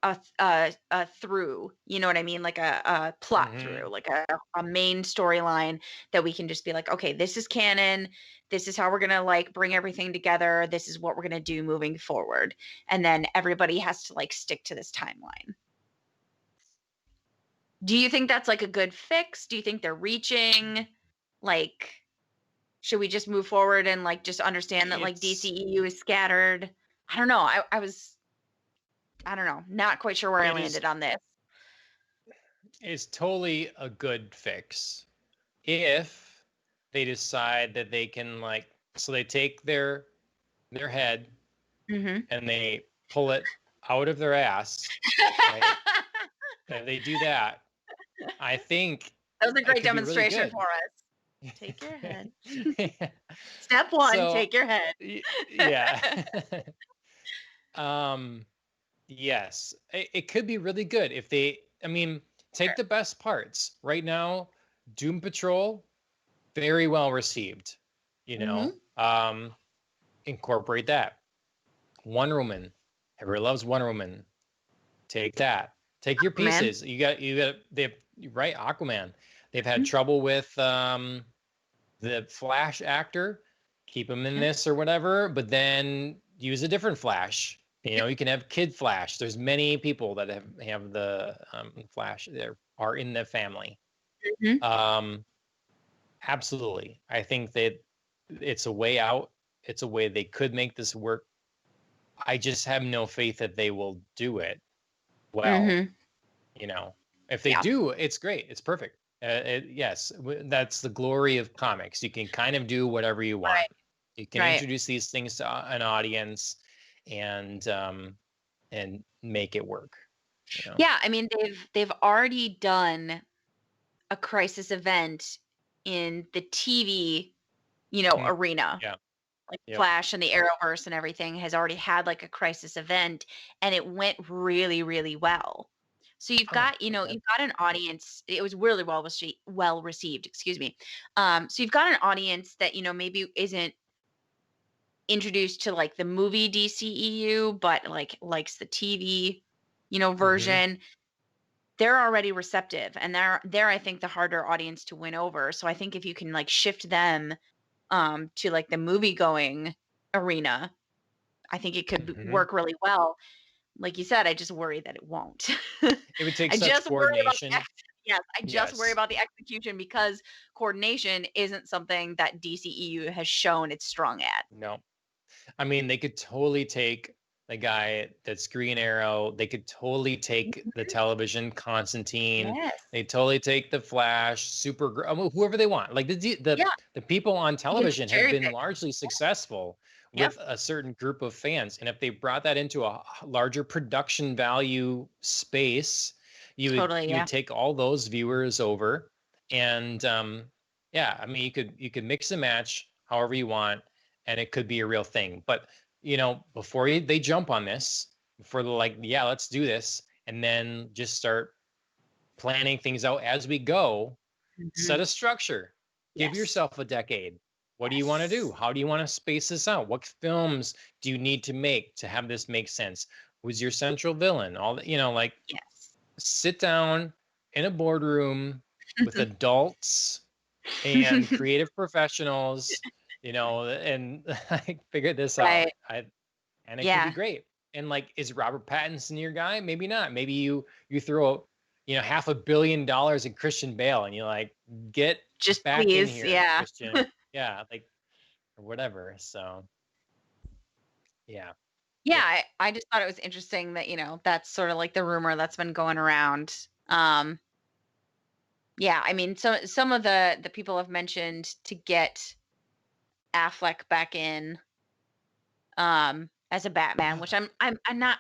a through, you know what I mean? Like a plot Hmm. through, like a main storyline that we can just be like, okay, this is canon. This is how we're gonna like bring everything together. This is what we're gonna do moving forward. And then everybody has to like stick to this timeline. Do you think that's like a good fix? Do you think they're reaching? Like, should we just move forward and like just understand that like It's DCEU is scattered? I don't know. I don't know, not quite sure where I it is landed on this. it's totally a good fix if they decide that they can so they take their head Hmm. and they pull it out of their ass, right? If they do that, I think That was a it great could be really demonstration good. for us. Take your head. Step 1, So, take your head. yeah. um, yes, it could be really good if I mean, take Sure. the best parts. Right now, Doom Patrol, very well received, you know. Mhm. Incorporate that. Wonder Woman, everyone loves Wonder Woman. Take that. Take your Man. pieces. They've right, Aquaman. They've had Mhm. trouble with the Flash actor. Keep him in Yeah. this or whatever, but then use a different Flash. You can have Kid Flash. There's many people that have the Flash that are in the family. Mhm. Um, absolutely. I think that it's a way out. It's a way they could make this work. I just have no faith that they will do it well. Mhm. You know, if they Yeah. do, it's great. It's perfect. Yes, that's the glory of comics. You can kind of do whatever you want. Right. You can Right. introduce these things to an audience and make it work, you know? Yeah, I mean, they've already done a crisis event in the TV, Mm, arena. yeah. Like Yep. Flash and the Arrowverse and everything has already had like a crisis event, and it went really, really well. So you've Oh, got, okay. you've got an audience. It was really well received, excuse me. So you've got an audience that, maybe isn't introduced to like the movie DCEU, but like likes the TV, Mhm. version. They're already receptive, and they're I think the harder audience to win over. So I think if you can like shift them to like the movie going arena, I think it could Mhm. work really well. Like you said, I just worry that it won't. It would take I such just worry about the coordination. yes, I just worry Yes. about the execution because coordination isn't something that DCEU has shown it's strong at. No. I mean, they could totally take the guy that's Green Arrow. They could totally take the Mhm. television Constantine. Yes. They totally take the Flash, whoever they want. Like Yeah, the people on you can just television have cherry been pick. largely successful Yep, with a certain group of fans. And if they brought that into a larger production value space, totally, you yeah. would take all those viewers over. And yeah, I mean, you could mix and match however you want, and it could be a real thing. But before they jump on this, before they're like, yeah, let's do this, and then just start planning things out as we go, Mhm. set a structure, give Yes, yourself a decade. What do you want to do? yes. How do you want to space this out? What films do you need to make to have this make sense? Who's your central villain? All that, like Yes. sit down in a boardroom with adults and creative professionals, and like figure this out. Right. And it could be Yeah. great. And like, is Robert Pattinson your guy? Maybe not. Maybe you throw $500 million in Christian Bale, and you like get Just back in please, here, yeah. Christian. Yeah, like or whatever. So yeah, Yeah, it, I just thought it was interesting that, that's sort of like the rumor that's been going around. Yeah, I mean, so some of the people have mentioned to get Affleck back in as a Batman, which I'm not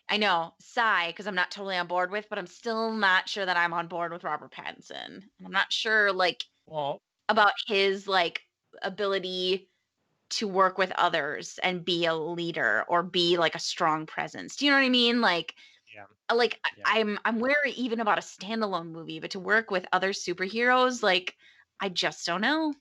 I know, sigh because I'm not totally on board with, but I'm still not sure that I'm on board with Robert Pattinson. And I'm not sure like well, about his like ability to work with others and be a leader or be like a strong presence. Do you know what I mean? yeah, yeah. I'm wary even about a standalone movie, but to work with other superheroes, like I just don't know.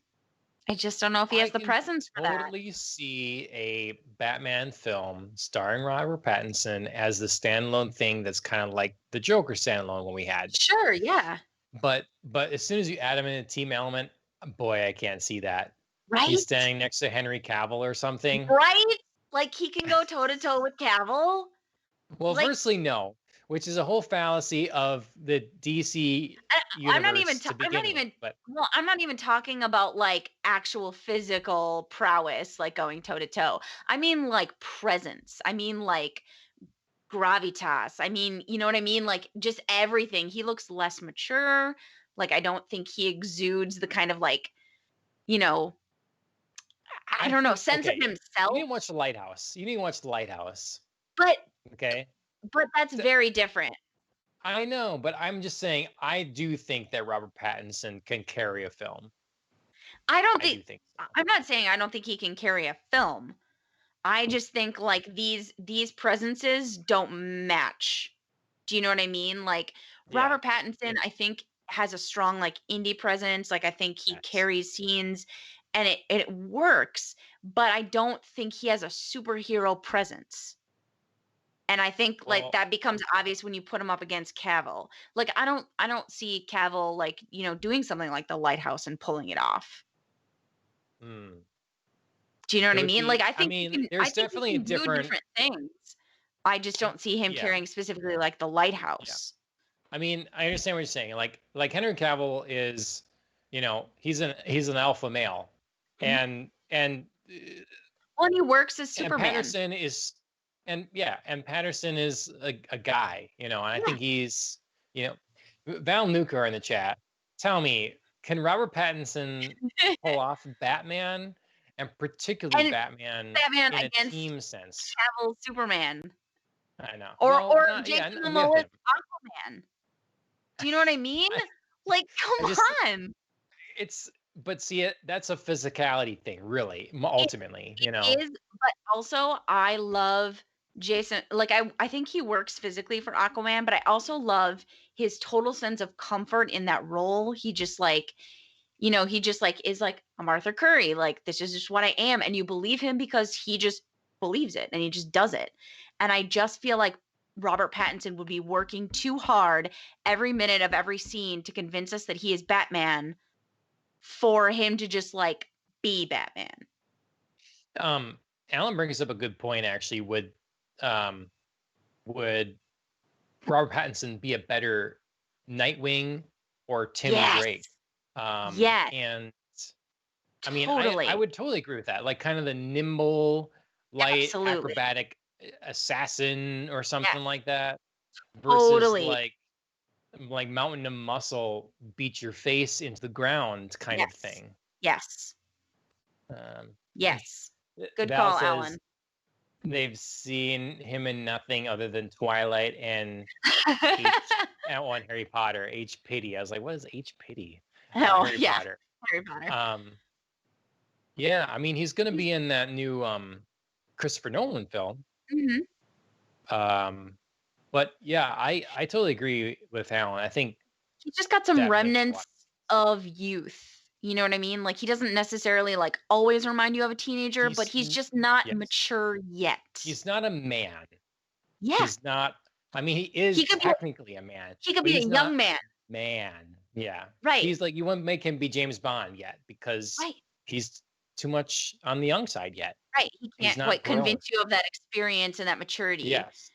I just don't know if he I has the can presence for that. totally see a Batman film starring Robert Pattinson as the standalone thing that's kind of like the Joker standalone one we had. Sure, yeah. But as soon as you add him in a team element, boy, I can't see that. He's Right? standing next to Henry Cavill or something. Right? Like he can go toe to toe with Cavill. Well, Like firstly, no, which is a whole fallacy of the DC universe to I'm not begin with. even But well, I'm not even talking about like actual physical prowess, like going toe to toe. I mean like presence. I mean like gravitas. I mean, you know what I mean? Like just everything. He looks less mature. Like I don't think he exudes the kind of like, you know, I I don't know, think, sense of okay, you himself. need to watch The Lighthouse. You need to watch The Lighthouse. But Okay. that's very different. I know, but I'm just saying, I do think that Robert Pattinson can carry a film. I don't I do think think so. I'm not saying I don't think he can carry a film. I just think like these presences don't match. Do you know what I mean? Like Yeah. Robert Pattinson, It, I think has a strong like indie presence. Like I think he yes. carries scenes and it works, but I don't think he has a superhero presence. And I think like Well, that becomes obvious when you put him up against Cavill. Like I don't see Cavill like, doing something like The Lighthouse and pulling it off. hmm, Do you know it what I would mean? Like, be, I mean, I there's think he definitely a can do different, different things. I just don't see him yeah, carrying specifically like The yeah. Lighthouse. I mean, I understand what you're saying. Like Henry Cavill is, he's an alpha male, Mhm. Well, and he works as and Superman. Patterson is, and yeah, and Patterson is a guy, and I Yeah. think he's, you know, Val Nuker in the chat. Tell me, can Robert Pattinson pull off Batman? and particularly And Batman Batman in a against team sense. Cavill Superman, I know. or Well, not yeah, Jason with Momoa's him. Aquaman. Do you know what I mean? I, Like, I come just on. it's but see it that's a physicality thing, really, It ultimately, you it know. is, but also I love Jason. Like, I think he works physically for Aquaman, but I also love his total sense of comfort in that role. He just like, he just like is like, I'm Arthur Curry. Like, this is just what I am, and you believe him because he just believes it and he just does it. And I just feel like Robert Pattinson would be working too hard every minute of every scene to convince us that he is Batman for him to just like be Batman. Um, Alan brings up a good point actually. Um would Robert Pattinson be a better Nightwing or Tim Yes. Drake? Yes. And I mean, I Totally. would totally agree with that. Like kind of the nimble, light, Absolutely. acrobatic assassin or Yes. something like that versus Totally. like mountain of muscle beat your face into the ground kind of Yes. thing. Yes. Um, Yes. Good Val call, says Alan. they've seen him in nothing other than Twilight and H and Harry Potter. H Pity. I was like, what is H Pity? Oh, Harry yeah. Potter. Harry Potter. Yeah, I mean he's gonna be in that new Christopher Nolan film. Mhm. Um, but yeah, I totally agree with Alan. I think He just got some that makes a lot. remnants of youth. You know what I mean? Like, he doesn't necessarily, like, always remind you of a teenager, but he's just not Yes, mature yet. he's not a man. Yeah. He's not. I mean, he is He could be technically a man, he could but be a he's young not man. man. Yeah, Right. he's like you wouldn't make him be James Bond yet because Right. he's too much on the young side yet. Right. He He's can't not quite grown. convince you of that experience and that maturity. Yes.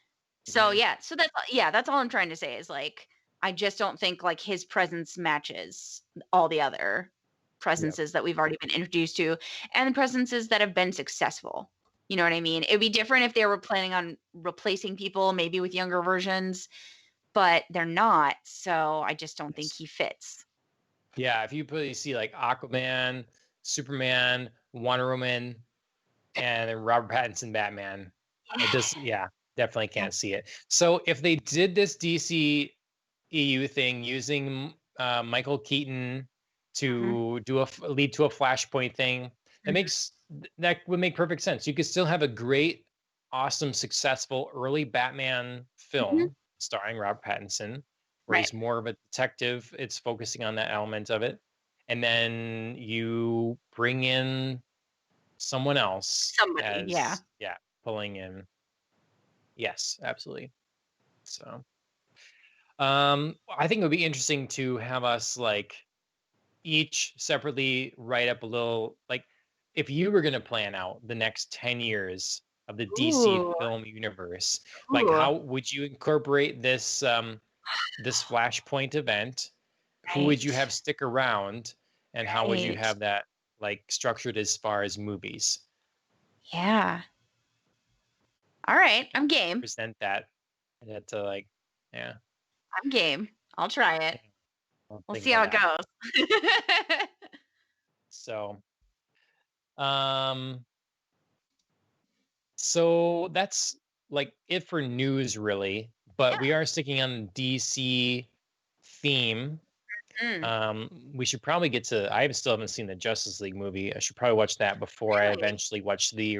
So, Mhm. yeah, so that's all I'm trying to say is, like, I just don't think, like, his presence matches all the other Yep. presences that we've already been introduced to and the presences that have been successful. You know what I mean? It'd be different if they were planning on replacing people, maybe with younger versions, but they're not, so I just don't think Yes. he fits. Yeah. If you really see like Aquaman, Superman, Wonder Woman, and then Robert Pattinson Batman, I just Yeah. yeah, definitely can't see it. So if they did this DC EU thing using Michael Keaton Mhm, to lead to a Flashpoint thing, mhm, that would make perfect sense. You could still have a great, awesome, successful early Batman mhm. film starring Robert Pattinson, where Right. he's more of a detective. It's focusing on that element of it, and then you bring in someone else Somebody, yeah. as yeah, pulling in. Yes, absolutely. So. I think it would be interesting to have us like each separately write up a little like if you were going to plan out the next 10 years of the DC Ooh, film universe, like ooh, how would you incorporate this Flashpoint event? Who would you right, have stick around and how would you right. have that like structured as far as movies? Yeah. Alright, I'm game. Present that to like yeah, I'm game. I'll try it. I'll We'll think see about how it that. goes. So, um So that's like it for news, really. But Yeah. we are sticking on DC theme. Mm, We should probably get to. I still haven't seen the Justice League movie. I should probably watch that before I really? eventually watch the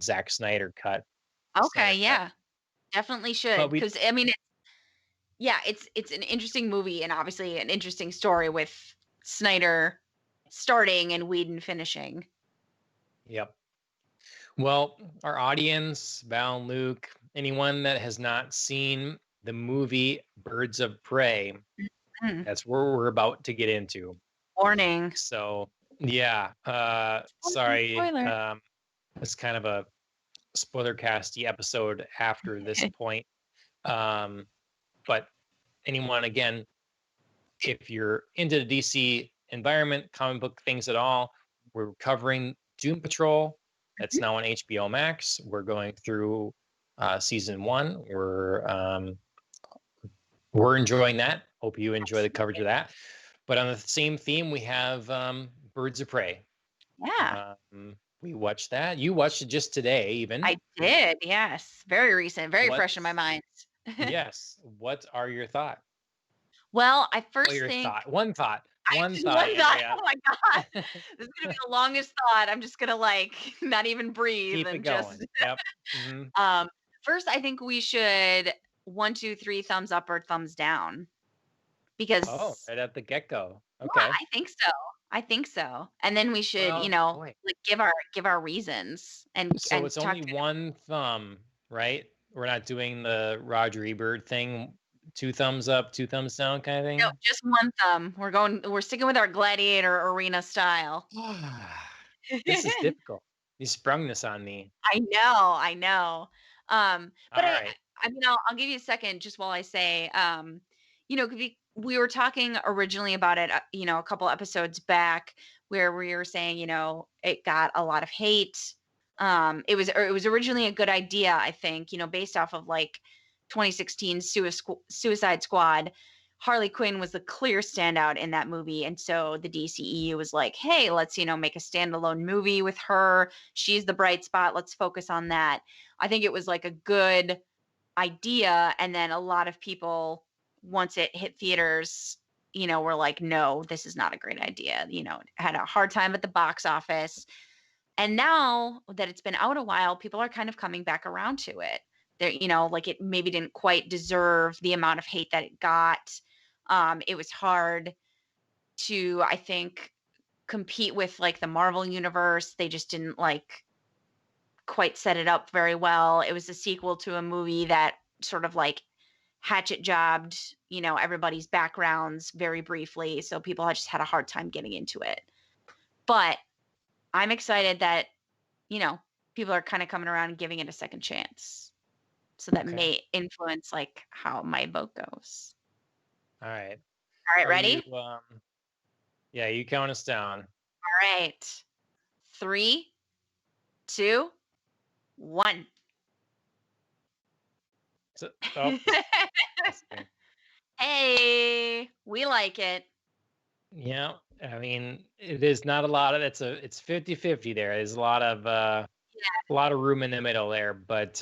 Zack Snyder cut. Okay, Snyder cut. yeah. Definitely should. But we, Because I mean, yeah, it's an interesting movie and obviously an interesting story with Snyder starting and Whedon finishing. yep. Well, our audience, Val and Luke, anyone that has not seen the movie Birds of Prey, Mm, that's where we're about to get into. warning. So yeah, Spoiler, sorry. spoiler. It's kind of a spoiler casty episode after this point. Um, but anyone again, if you're into the DC environment, comic book things at all, we're covering Doom Patrol. That's Mhm. now on HBO Max. We're going through season one. We're enjoying that. Hope you enjoy the coverage Absolutely. of that. But on the same theme, we have Birds of Prey. Yeah, We watched that. You watched it just today, even. I did. Yes. Very recent, very What? fresh in my mind. Yes. What are your thoughts? Well, I Well, first your think thought. One thought. One just thought, one thought. Andrea. Oh my god. This is gonna be the longest thought. I'm just gonna like not even breathe Keep it and going. just Yep. Hmm. um first I think we should one, two, three thumbs up or thumbs down Oh, because right at the get-go. yeah, Okay. I think so. I think so. And then we should, Well, boy. like give our reasons So and it's talk only through one thumb, right? We're not doing the Roger Ebert thing, two thumbs up, two thumbs down kind of no, thing. just one thumb. We're sticking with our gladiator arena style. This is difficult. You sprung this on me. I know. But All right. I mean, I'll give you a second just while I say, we were talking originally about it, a couple episodes back where we were saying, it got a lot of hate. It was originally a good idea, I think, based off of like 2016 Suicide Squad. Harley Quinn was the clear standout in that movie. And so the DCEU was like, hey, let's, make a standalone movie with her. She's the bright spot. Let's focus on that. I think it was like a good idea. And then a lot of people, once it hit theaters, were like, no, this is not a great idea. It had a hard time at the box office. And now that it's been out a while, people are kind of coming back around to it. Like it maybe didn't quite deserve the amount of hate that it got. It was hard to, I think, compete with like the Marvel universe. They just didn't like quite set it up very well. It was a sequel to a movie that sort of like hatchet jobbed, everybody's backgrounds very briefly. So people had just had a hard time getting into it. But I'm excited that, you know, people are kind of coming around and giving it a second chance. So that Okay. may influence like how my vote goes. All right. All right, Are you ready? yeah, you count us down. All right. 3, 2, 1. So, oh, that's okay. Hey, we like it. Yeah, I mean, it is not a lot of it's 50-50 there. There's a lot of room in the middle there, but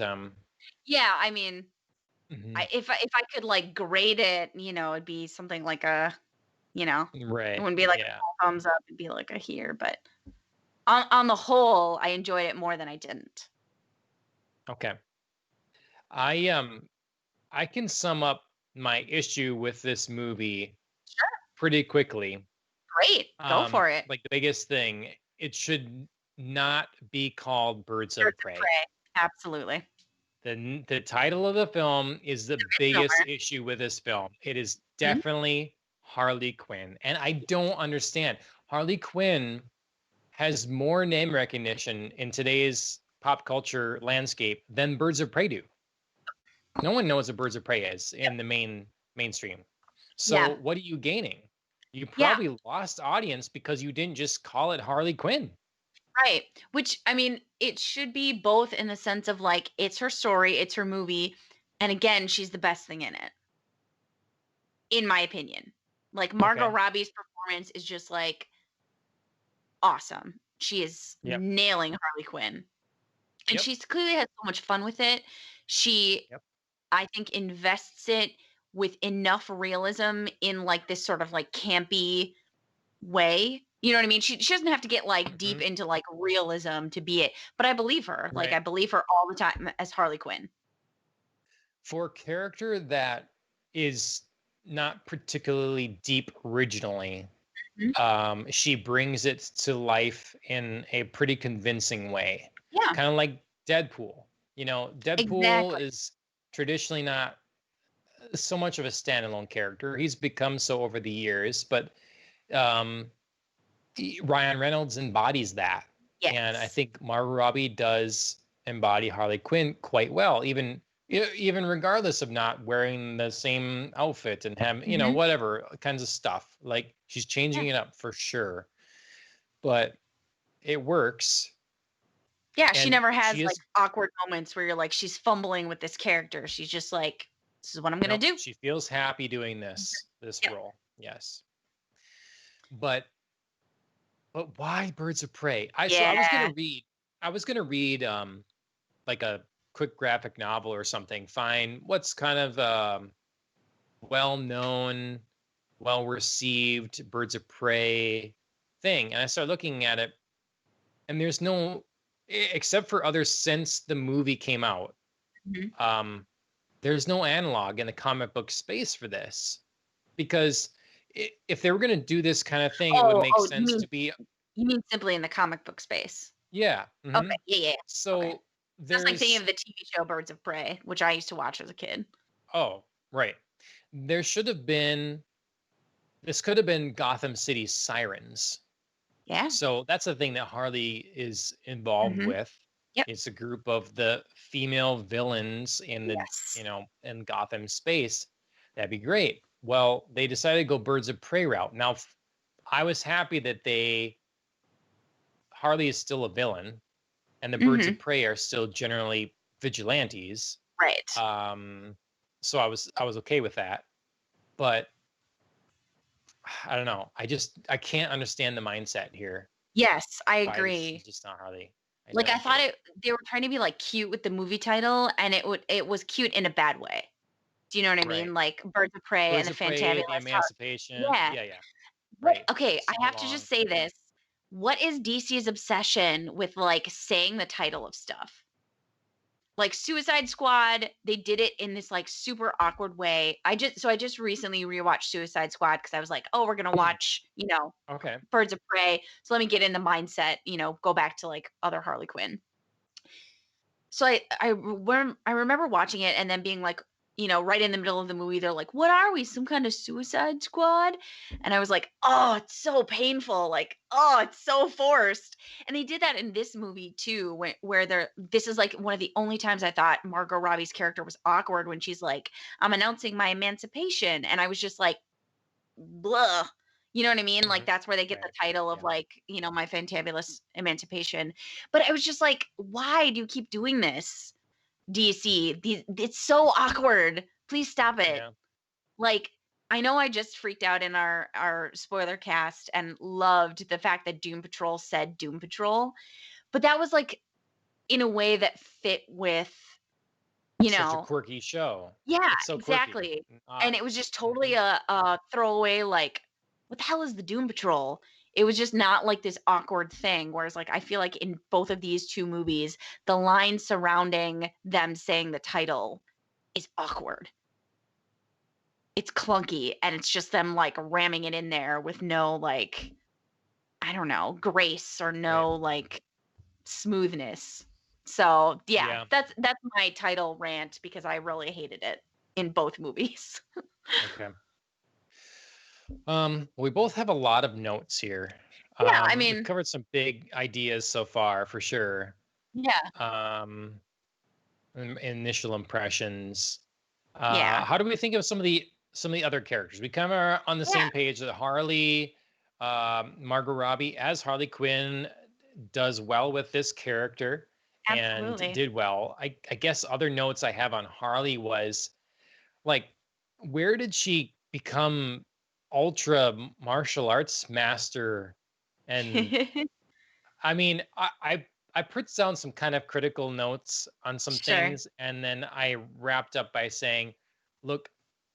Yeah, I mean, mhm, if I could like grade it, it'd be something like a, it right. wouldn't be like a Yeah. full thumbs up, it'd be like a here, but on the whole, I enjoyed it more than I didn't. Okay. I I can sum up my issue with this movie Sure. pretty quickly. Great. Go for it. Like the biggest thing, it should not be called Birds of Birds of Prey. Prey. Absolutely. The title of the film is the biggest Misnomer. issue with this film. It is Mhm. definitely Harley Quinn, and I don't understand. Harley Quinn has more name recognition in today's pop culture landscape than Birds of Prey do. No one knows what Birds of Prey is in the mainstream. So Yeah. what are you gaining? You Yeah. probably lost audience because you didn't just call it Harley Quinn. Right. Which I mean, it should be both in the sense of like it's her story, it's her movie, and again, she's the best thing in it, in my opinion. Like Margot Okay. Robbie's performance is just like awesome. She is Yep. nailing Harley Quinn. And Yep. she's clearly had so much fun with it. She, Yep. I think, invests it with enough realism in like this sort of like campy way. You know what I mean? She doesn't have to get like deep Mhm. into like realism to be it. But I believe her. Like Right. I believe her all the time as Harley Quinn. For a character that is not particularly deep originally, Mhm. she brings it to life in a pretty convincing way. Yeah, Kind of like Deadpool. You know, Deadpool exactly. is traditionally not so much of a standalone character. He's become so over the years, but um, Ryan Reynolds embodies that, and I Yes. think Margot Robbie does embody Harley Quinn quite well, even regardless of not wearing the same outfit and having Hmm. whatever kinds of stuff. Like she's Yeah. changing it up for sure, but it works, Yeah. She and never has she like is awkward moments where you're like, she's fumbling with this character. She's just like, this is what I'm gonna nope. do. She feels happy doing this Yep. role. Yes, but But why Birds of Prey? I was Yeah. gonna read. I was gonna read like a quick graphic novel or something. Find what's kind of well known, well received Birds of Prey thing, and I started looking at it, and there's no except for others since the movie came out. Mhm. Um, there's no analog in the comic book space for this because if they were going to do this kind of thing, it would Oh, make oh, sense to be you mean simply in the comic book space? yeah. Okay, yeah, yeah, yeah. Okay. So Just like thinking there's of the TV show Birds of Prey, which I used to watch as a kid. oh right, there should have been this could have been Gotham City Sirens. Yeah. So that's the thing that Harley is involved Mhm. with. Yep. It's a group of the female villains in the, Yes. in Gotham space. That'd be great. Well, they decided to go Birds of Prey route. Now, I was happy that Harley is still a villain and the Birds of Mhm. Prey are still generally vigilantes. Right. Um, so I was okay with that. But I don't know. I can't understand the mindset here. Yes, I Why this is agree. just not Harley. I Like, I don't get thought it. they were trying to be, like, cute with the movie title, and it was cute in a bad way. Do you know what I Right. mean? Like, Birds of Prey and Birds the of Prey, the Fantabulous Emancipation. Yeah. Yeah, yeah. What Right. okay, I Sing have to just along. say this. What is DC's obsession with, like, saying the title of stuff? Like Suicide Squad, they did it in this like super awkward way. I just recently rewatched Suicide Squad because I was like, oh, we're gonna watch, Okay. Birds of Prey. So let me get in the mindset, go back to like other Harley Quinn. So I remember watching it and then being like, right in the middle of the movie, they're like, "What are we? Some kind of Suicide Squad?" And I was like, "Oh, it's so painful! Like, oh, it's so forced." And they did that in this movie too, where this is like one of the only times I thought Margot Robbie's character was awkward when she's like, "I'm announcing my emancipation," and I was just like, blah. You know what I mean? Like Mhm. that's where they get the Right. title of Yeah. like, my fantabulous emancipation. But I was just like, why do you keep doing this? DC, it's so awkward. Please stop it. Yeah. Like I know I just freaked out in our spoiler cast and loved the fact that Doom Patrol said Doom Patrol, but that was like in a way that fit with, you Such a know, quirky show. yeah, It's so quirky exactly. and And odd. it was just totally Mhm. a throwaway, like, what the hell is the Doom Patrol? It was just not like this awkward thing. Whereas, like, I feel like in both of these two movies, the line surrounding them saying the title is awkward. It's clunky, and it's just them like ramming it in there with no, like, I don't know, grace or Right. no like smoothness. So yeah, Yeah. that's my title rant because I really hated it in both movies. Okay. We both have a lot of notes here. Yeah, I We've mean, covered some big ideas so far for sure. yeah, Um, initial impressions. yeah, How do we think of some of the other characters? We kind of are on the yeah, same page that Harley, Margot Robbie as Harley Quinn does well with this character and absolutely. did well. I guess other notes I have on Harley was like, where did she become ultra martial arts master? And I mean, I put down some kind of critical notes on some Sure, things, and then I wrapped up by saying, look,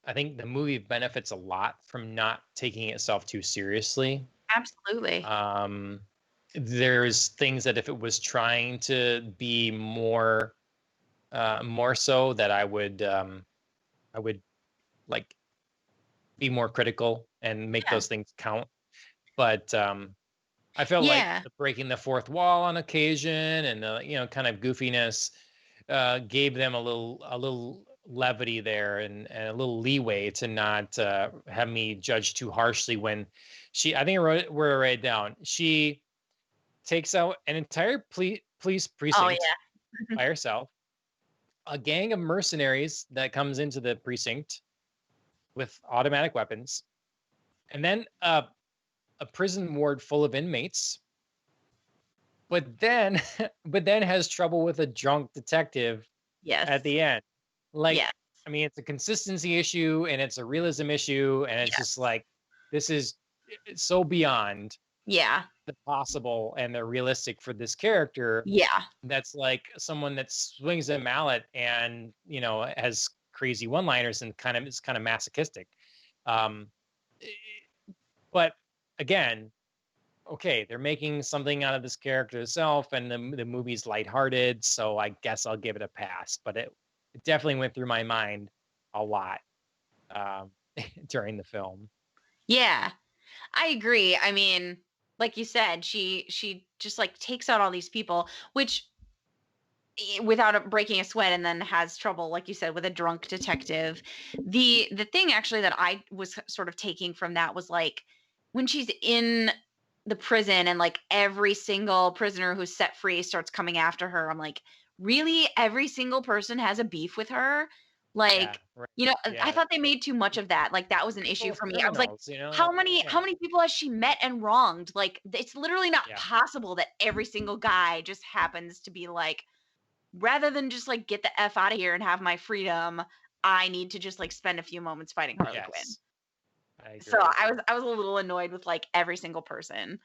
I think the movie benefits a lot from not taking itself too seriously. absolutely. Um, there's things that if it was trying to be more so that I would like be more critical and make Yeah, those things count. But I felt like yeah, the breaking the fourth wall on occasion and kind of goofiness gave them a little levity there and a little leeway to not have me judge too harshly when I think wrote it right down. She takes out an entire police oh precinct yeah, by herself, a gang of mercenaries that comes into the precinct with automatic weapons, and then a prison ward full of inmates, but then but then has trouble with a drunk detective at yes, the end. Like, yes, I mean, it's a consistency issue and it's a realism issue, and it's just yes, like this is it's so beyond. Yeah. the possible and they're realistic for this character. Yeah. That's like someone that swings a mallet and has crazy one-liners and kind of is kind of masochistic. Um, eh, but again, okay, they're making something out of this character itself, and the movie's lighthearted, so I guess I'll give it a pass. But it definitely went through my mind a lot um, during the film. Yeah. I agree. I mean, like you said, she just like takes out all these people, which without breaking a sweat, and then has trouble, like you said, with a drunk detective. The thing actually that I was sort of taking from that was like when she's in the prison and like every single prisoner who's set free starts coming after her. I'm like, really? Every single person has a beef with her? Yeah, Like, right. I Yeah, thought they made too much of that. Like that was an issue both for me. I was like, criminals, how Yeah, many people has she met and wronged? Like it's literally not yeah, possible that every single guy just happens to be like, rather than just like get the F out of here and have my freedom, I need to just like spend a few moments fighting Harley Quinn. yes, I So agree. I was a little annoyed with like every single person,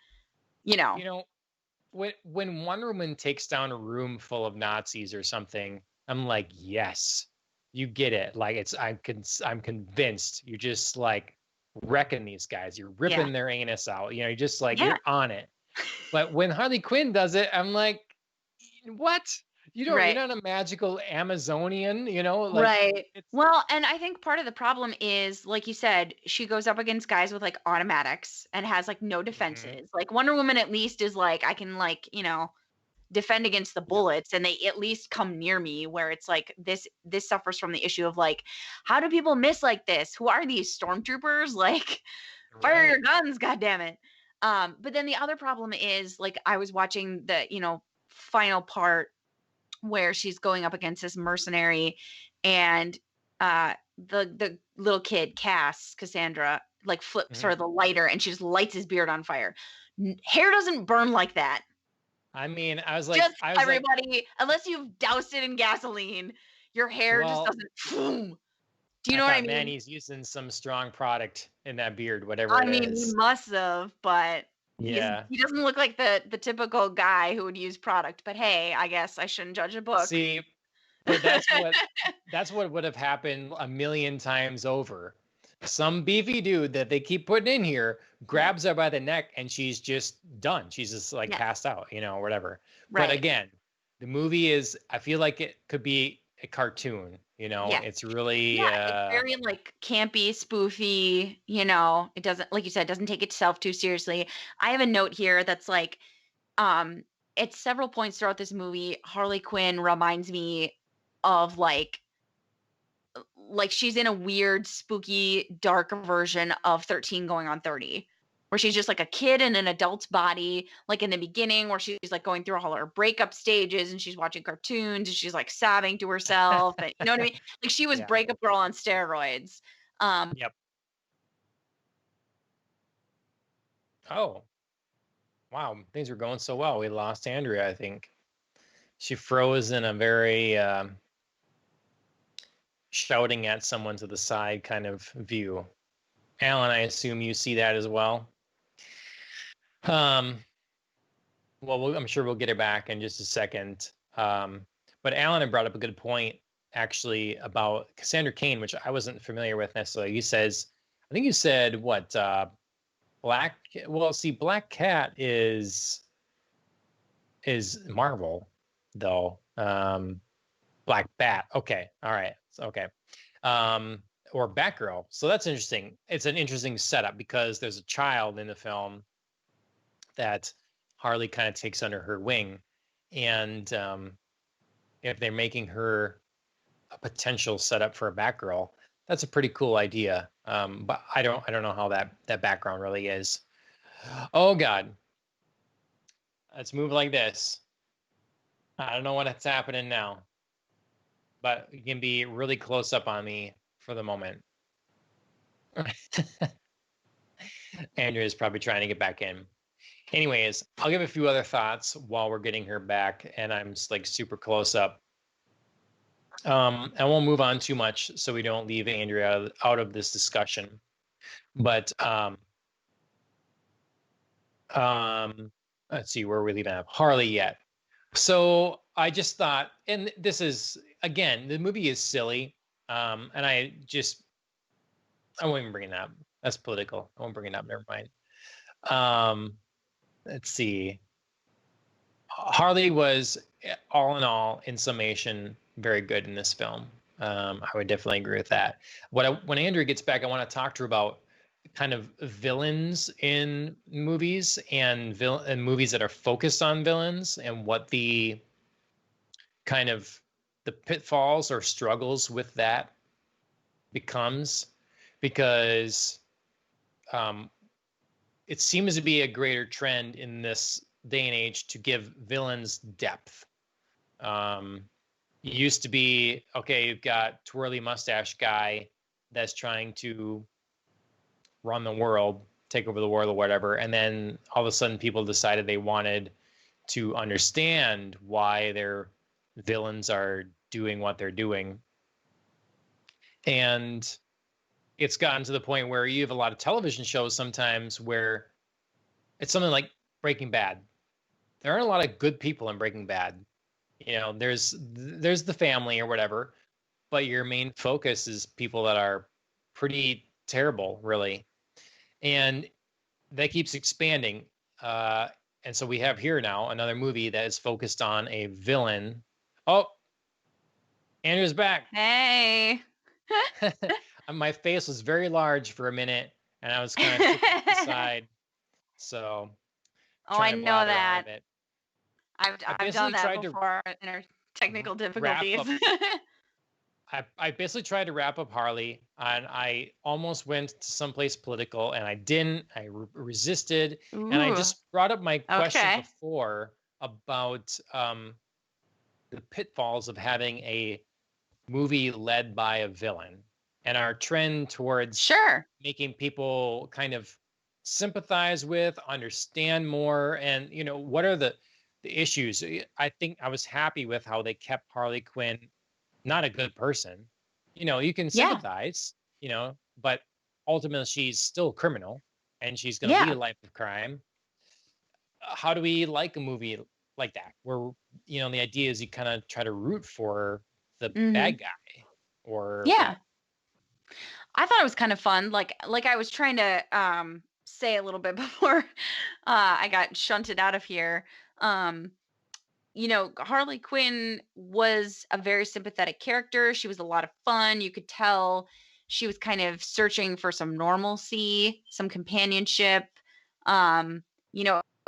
you know. You know, when Wonder Woman takes down a room full of Nazis or something, I'm like, yes, you get it. Like I'm convinced you're just like wrecking these guys. You're Yeah. ripping their anus out. You're just like Yeah. you're on it. But when Harley Quinn does it, I'm like, what? You're Right. not a magical Amazonian, like Right. it's Well, and I think part of the problem is, like you said, she goes up against guys with like automatics and has like no Mhm. defenses. Like Wonder Woman at least is like, I can like, defend against the Yep. bullets, and they at least come near me, where it's like this suffers from the issue of like, how do people miss like this? Who are these stormtroopers? Like, fire your Right. guns, god damn it. But then the other problem is like I was watching the, final part where she's going up against this mercenary, and the little kid Cassandra like flips Mhm. her the lighter and she just lights his beard on fire. Hair doesn't burn like that. I mean, Just I was like, everybody, unless you've doused it in gasoline, your hair just well, doesn't boom. Do you I know what I thought, man, mean? he's using some strong product in that beard, whatever I it mean, he is. must have, but Yeah. he doesn't look like the typical guy who would use product. But hey, I guess I shouldn't judge a book. See, but that's what would have happened a million times over. Some beefy dude that they keep putting in here Yeah. grabs her by the neck and she's just done. She's just like Yes. passed out, whatever. But Right. again, the movie is, I feel like it could be a cartoon, Yes. it's really Yeah, it's very like campy, spoofy, it doesn't, like you said, doesn't take itself too seriously. I have a note here that's like, um, at several points throughout this movie, Harley Quinn reminds me of like she's in a weird, spooky, dark version of 13 going on 30, where she's just like a kid in an adult's body, like in the beginning, where she's like going through all her breakup stages and she's watching cartoons and she's like sobbing to herself. And you know what I mean? Like she was yeah. breakup girl on steroids. Um, Yep. Oh, wow, things were going so well. We lost Andrea, I think. She froze in a very shouting at someone to the side kind of view. Alan, I assume you see that as well. Um, well, I'm sure we'll get it back in just a second. But Alan had brought up a good point actually about Cassandra Cain, which I wasn't familiar with necessarily. I think you said what, Black, well, see, Black Cat is Marvel though. Black Bat. Okay. All right. Okay. Um, or Batgirl. So that's interesting. It's an interesting setup because there's a child in the film that Harley kind of takes under her wing, and if they're making her a potential setup for a Batgirl, that's a pretty cool idea. But I don't know how that background really is. Oh God, let's move like this. I don't know what's happening now, but you can be really close up on me for the moment. Andrea is probably trying to get back in. Anyways, I'll give a few other thoughts while we're getting her back, and I'm just like super close up. I won't move on too much so we don't leave Andrea out of this discussion. But Um, let's see where we leaving at Harley yet. So I just thought, and this is again, the movie is silly. And I won't even bring it up. That's political. I won't bring it up. Never mind. Um, let's see. Harley was all in all, in summation, very good in this film. I would definitely agree with that. When Andrew gets back, I want to talk to her about kind of villains in movies and movies that are focused on villains and what the kind of the pitfalls or struggles with that becomes, because um, it seems to be a greater trend in this day and age to give villains depth. It used to be, okay, you've got twirly mustache guy that's trying to run the world, take over the world or whatever, and then all of a sudden people decided they wanted to understand why their villains are doing what they're doing. And it's gotten to the point where you have a lot of television shows sometimes where it's something like Breaking Bad. There aren't a lot of good people in Breaking Bad. There's the family or whatever, but your main focus is people that are pretty terrible, really. And that keeps expanding. And so we have here now another movie that is focused on a villain. Oh, Andrew's back. Hey. My face was very large for a minute, and I was kind of to the side. So, I know that. I've done that before in our technical difficulties. I basically tried to wrap up Harley, and I almost went to someplace political, and I didn't. I resisted. Ooh. And I just brought up my question before about the pitfalls of having a movie led by a villain, and our trend towards making people kind of sympathize with, understand more, and what are the issues. I think I was happy with how they kept Harley Quinn not a good person. You can sympathize, but ultimately she's still a criminal and she's going to lead a life of crime. How do we like a movie like that where the idea is you kind of try to root for the bad guy? Or I thought it was kind of fun, like I was trying to say a little bit before I got shunted out of here. Harley Quinn was a very sympathetic character. She was a lot of fun. You could tell she was kind of searching for some normalcy, some companionship. It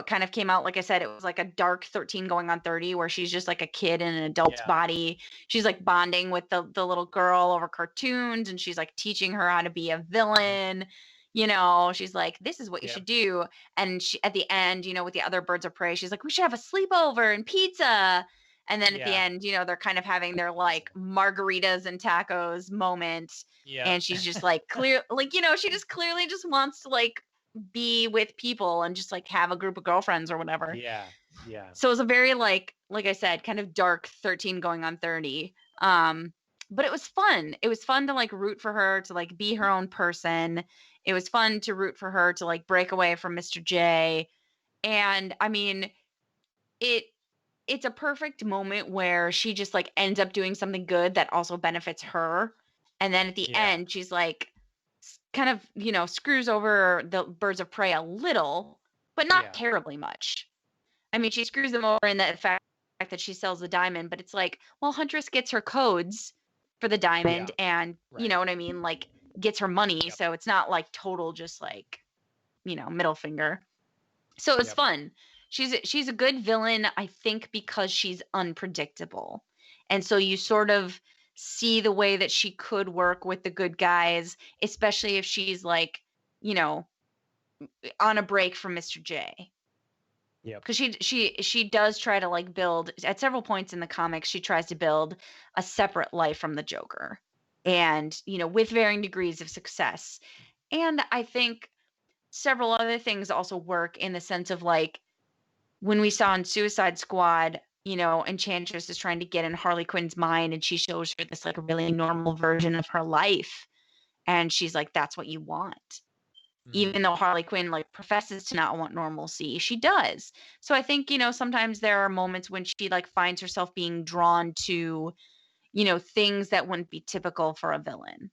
kind of came out, like I said, it was like a dark 13 going on 30, where she's just like a kid in an adult's body. She's like bonding with the little girl over cartoons, and she's like teaching her how to be a villain. She's like, this is what you should do. And she, at the end, with the other birds of prey, she's like, we should have a sleepover and pizza. And then at the end, they're kind of having their like margaritas and tacos moment. Yeah. And she's just like she just clearly just wants to like be with people and just like have a group of girlfriends or whatever. Yeah. So it was a very like I said, kind of dark 13 going on 30. But it was fun. It was fun to like root for her to like be her own person. It was fun to root for her to like break away from Mr. J. And I mean, it's a perfect moment where she just like ends up doing something good that also benefits her. And then at the end, she's like kind of, screws over the birds of prey a little, but not terribly much. I mean, she screws them over in the fact that she sells the diamond, but it's like, well, Huntress gets her codes for the diamond and you know what I mean? Like gets her money. So it's not like total, just like, middle finger. So it was fun. She's a good villain, I think, because she's unpredictable. And so you sort of see the way that she could work with the good guys, especially if she's like, on a break from Mr. J. Yeah. Because she does try to like build at several points in the comics, she tries to build a separate life from the Joker. And, with varying degrees of success. And I think several other things also work in the sense of like when we saw in Suicide Squad, Enchantress is trying to get in Harley Quinn's mind and she shows her this like really normal version of her life. And she's like, that's what you want. Mhm. even though Harley Quinn like professes to not want normalcy, she does. So I think, sometimes there are moments when she like finds herself being drawn to, things that wouldn't be typical for a villain,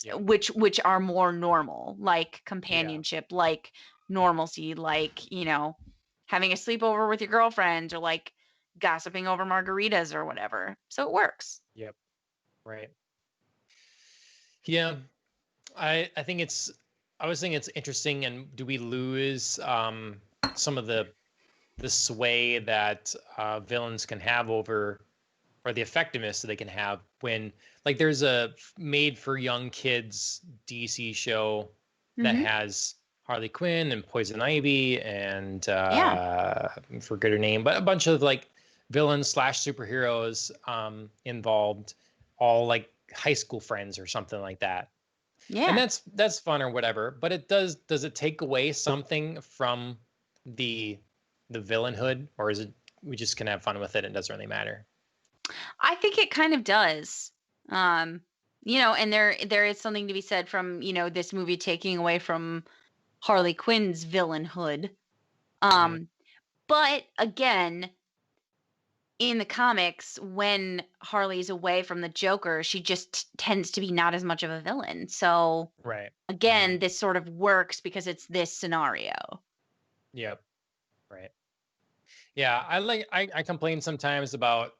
Yep. which are more normal, like Yeah. companionship, like normalcy, like, having a sleepover with your girlfriend, or like gossiping over margaritas or whatever. So it works. Yep. Right. Yeah. I think it's I was thinking it's interesting, and do we lose some of the sway that villains can have over, or the effectiveness that they can have when, like, there's a made for young kids DC show that Hmm. has Harley Quinn and Poison Ivy and Yeah. I forget her name, but a bunch of like villains slash superheroes involved, all like high school friends or something like that. And Yeah. that's fun or whatever, but does it take away something from the the villainhood, or is it we just can have fun with it, it doesn't really matter? I think it kind of does. Um, and there is something to be said from, this movie taking away from Harley Quinn's villainhood. Mhm. Um, but again, in the comics, when Harley's away from the Joker, she just tends to be not as much of a villain. So Right. again, Mhm. this sort of works because it's this scenario. Yep. Right. Yeah, I complain sometimes about,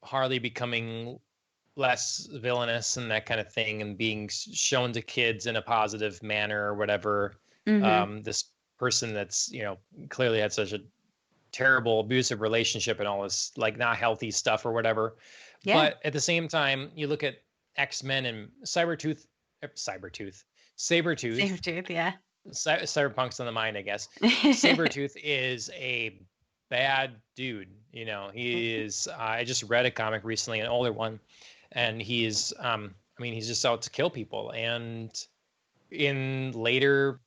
Harley becoming less villainous and that kind of thing, and being shown to kids in a positive manner or whatever. Hmm. This person that's, clearly had such a terrible abusive relationship and all this like not healthy stuff or whatever. Yeah. But at the same time, you look at X-Men and Sabretooth, Sabretooth, yeah. Cyberpunk's on the mind, I guess. Sabretooth is a bad dude. He is. I just read a comic recently, an older one, and he's. I mean, he's just out to kill people. And in later,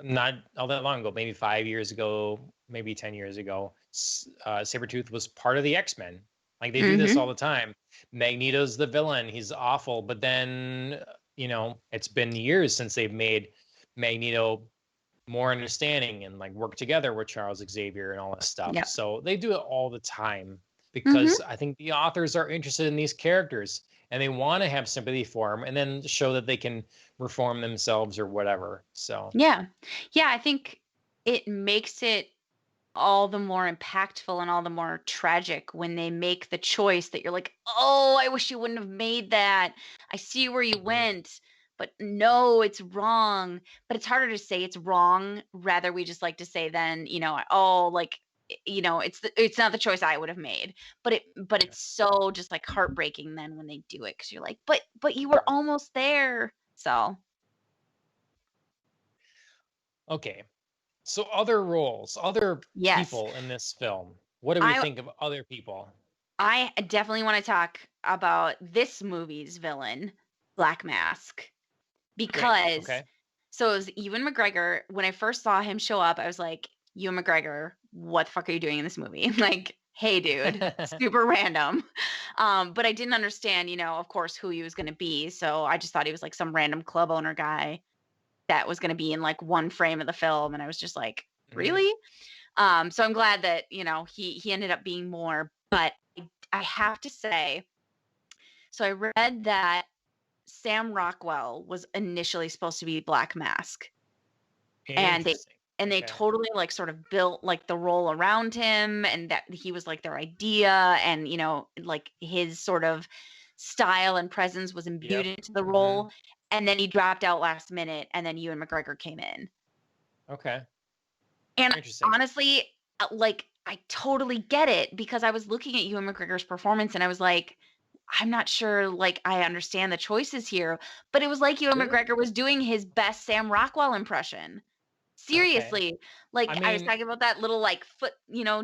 not all that long ago, maybe 5 years ago, maybe 10 years ago, Sabretooth was part of the X-Men. Like they do this all Hmm. the time. Magneto's the villain. He's awful, but then it's been years since they've made Magneto more understanding and like work together with Charles Xavier and all this stuff. Yeah. So they do it all the time because Hmm. I think the authors are interested in these characters and they want to have sympathy for them and then show that they can reform themselves or whatever. So, Yeah. Yeah, I think it makes it all the more impactful and all the more tragic when they make the choice that you're like, "Oh, I wish you wouldn't have made that. I see where you mhm, went, but no, it's wrong." But it's harder to say it's wrong. Rather, we just like to say then, "Oh, like, it's not the choice I would have made." But yeah, it's so just like heartbreaking then when they do it because you're like, "But you were right. almost there." So, Okay. So other roles, other yes. people in this film. What do we I think of other people? I definitely want to talk about this movie's villain, Black Mask, Great. because Okay. so it was Ewan McGregor. When I first saw him show up, I was like, Ewan McGregor, what the fuck are you doing in this movie? Like, hey, dude, super random. But I didn't understand, of course, who he was going to be. So I just thought he was like some random club owner guy that was going to be in like one frame of the film. And I was just like, Mhm. really? So I'm glad that, he ended up being more. But I have to say, so I read that Sam Rockwell was initially supposed to be Black Mask, and they Interesting. and they Okay. totally like sort of built like the role around him, and that he was like their idea, and like his sort of style and presence was imbued Yep. into the Hmm. role, and then he dropped out last minute, and then Ewan McGregor came in. Okay. And Interesting. honestly, like I totally get it because I was looking at Ewan McGregor's performance and I was like, I'm not sure like I understand the choices here, but it was like Ewan Sure. McGregor was doing his best Sam Rockwell impression. Okay. Seriously. Like I I was mean, talking about that little like foot,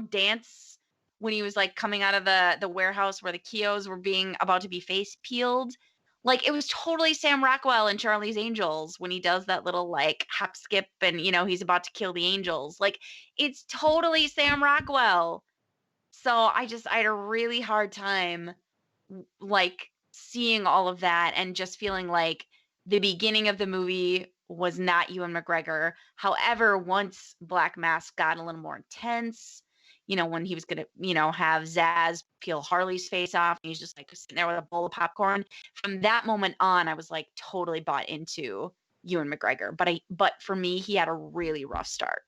dance when he was like coming out of the warehouse where the Kios were being about to be face peeled. Like it was totally Sam Rockwell and Charlie's Angels when he does that little like hop skip and he's about to kill the angels. Like it's totally Sam Rockwell. So I had a really hard time like seeing all of that and just feeling like the beginning of the movie was not Ewan McGregor. However, once Black Mask got a little more intense, when he was gonna, have Zaz peel Harley's face off, and he's just like sitting there with a bowl of popcorn. From that moment on, I was like totally bought into Ewan McGregor. But for me, he had a really rough start.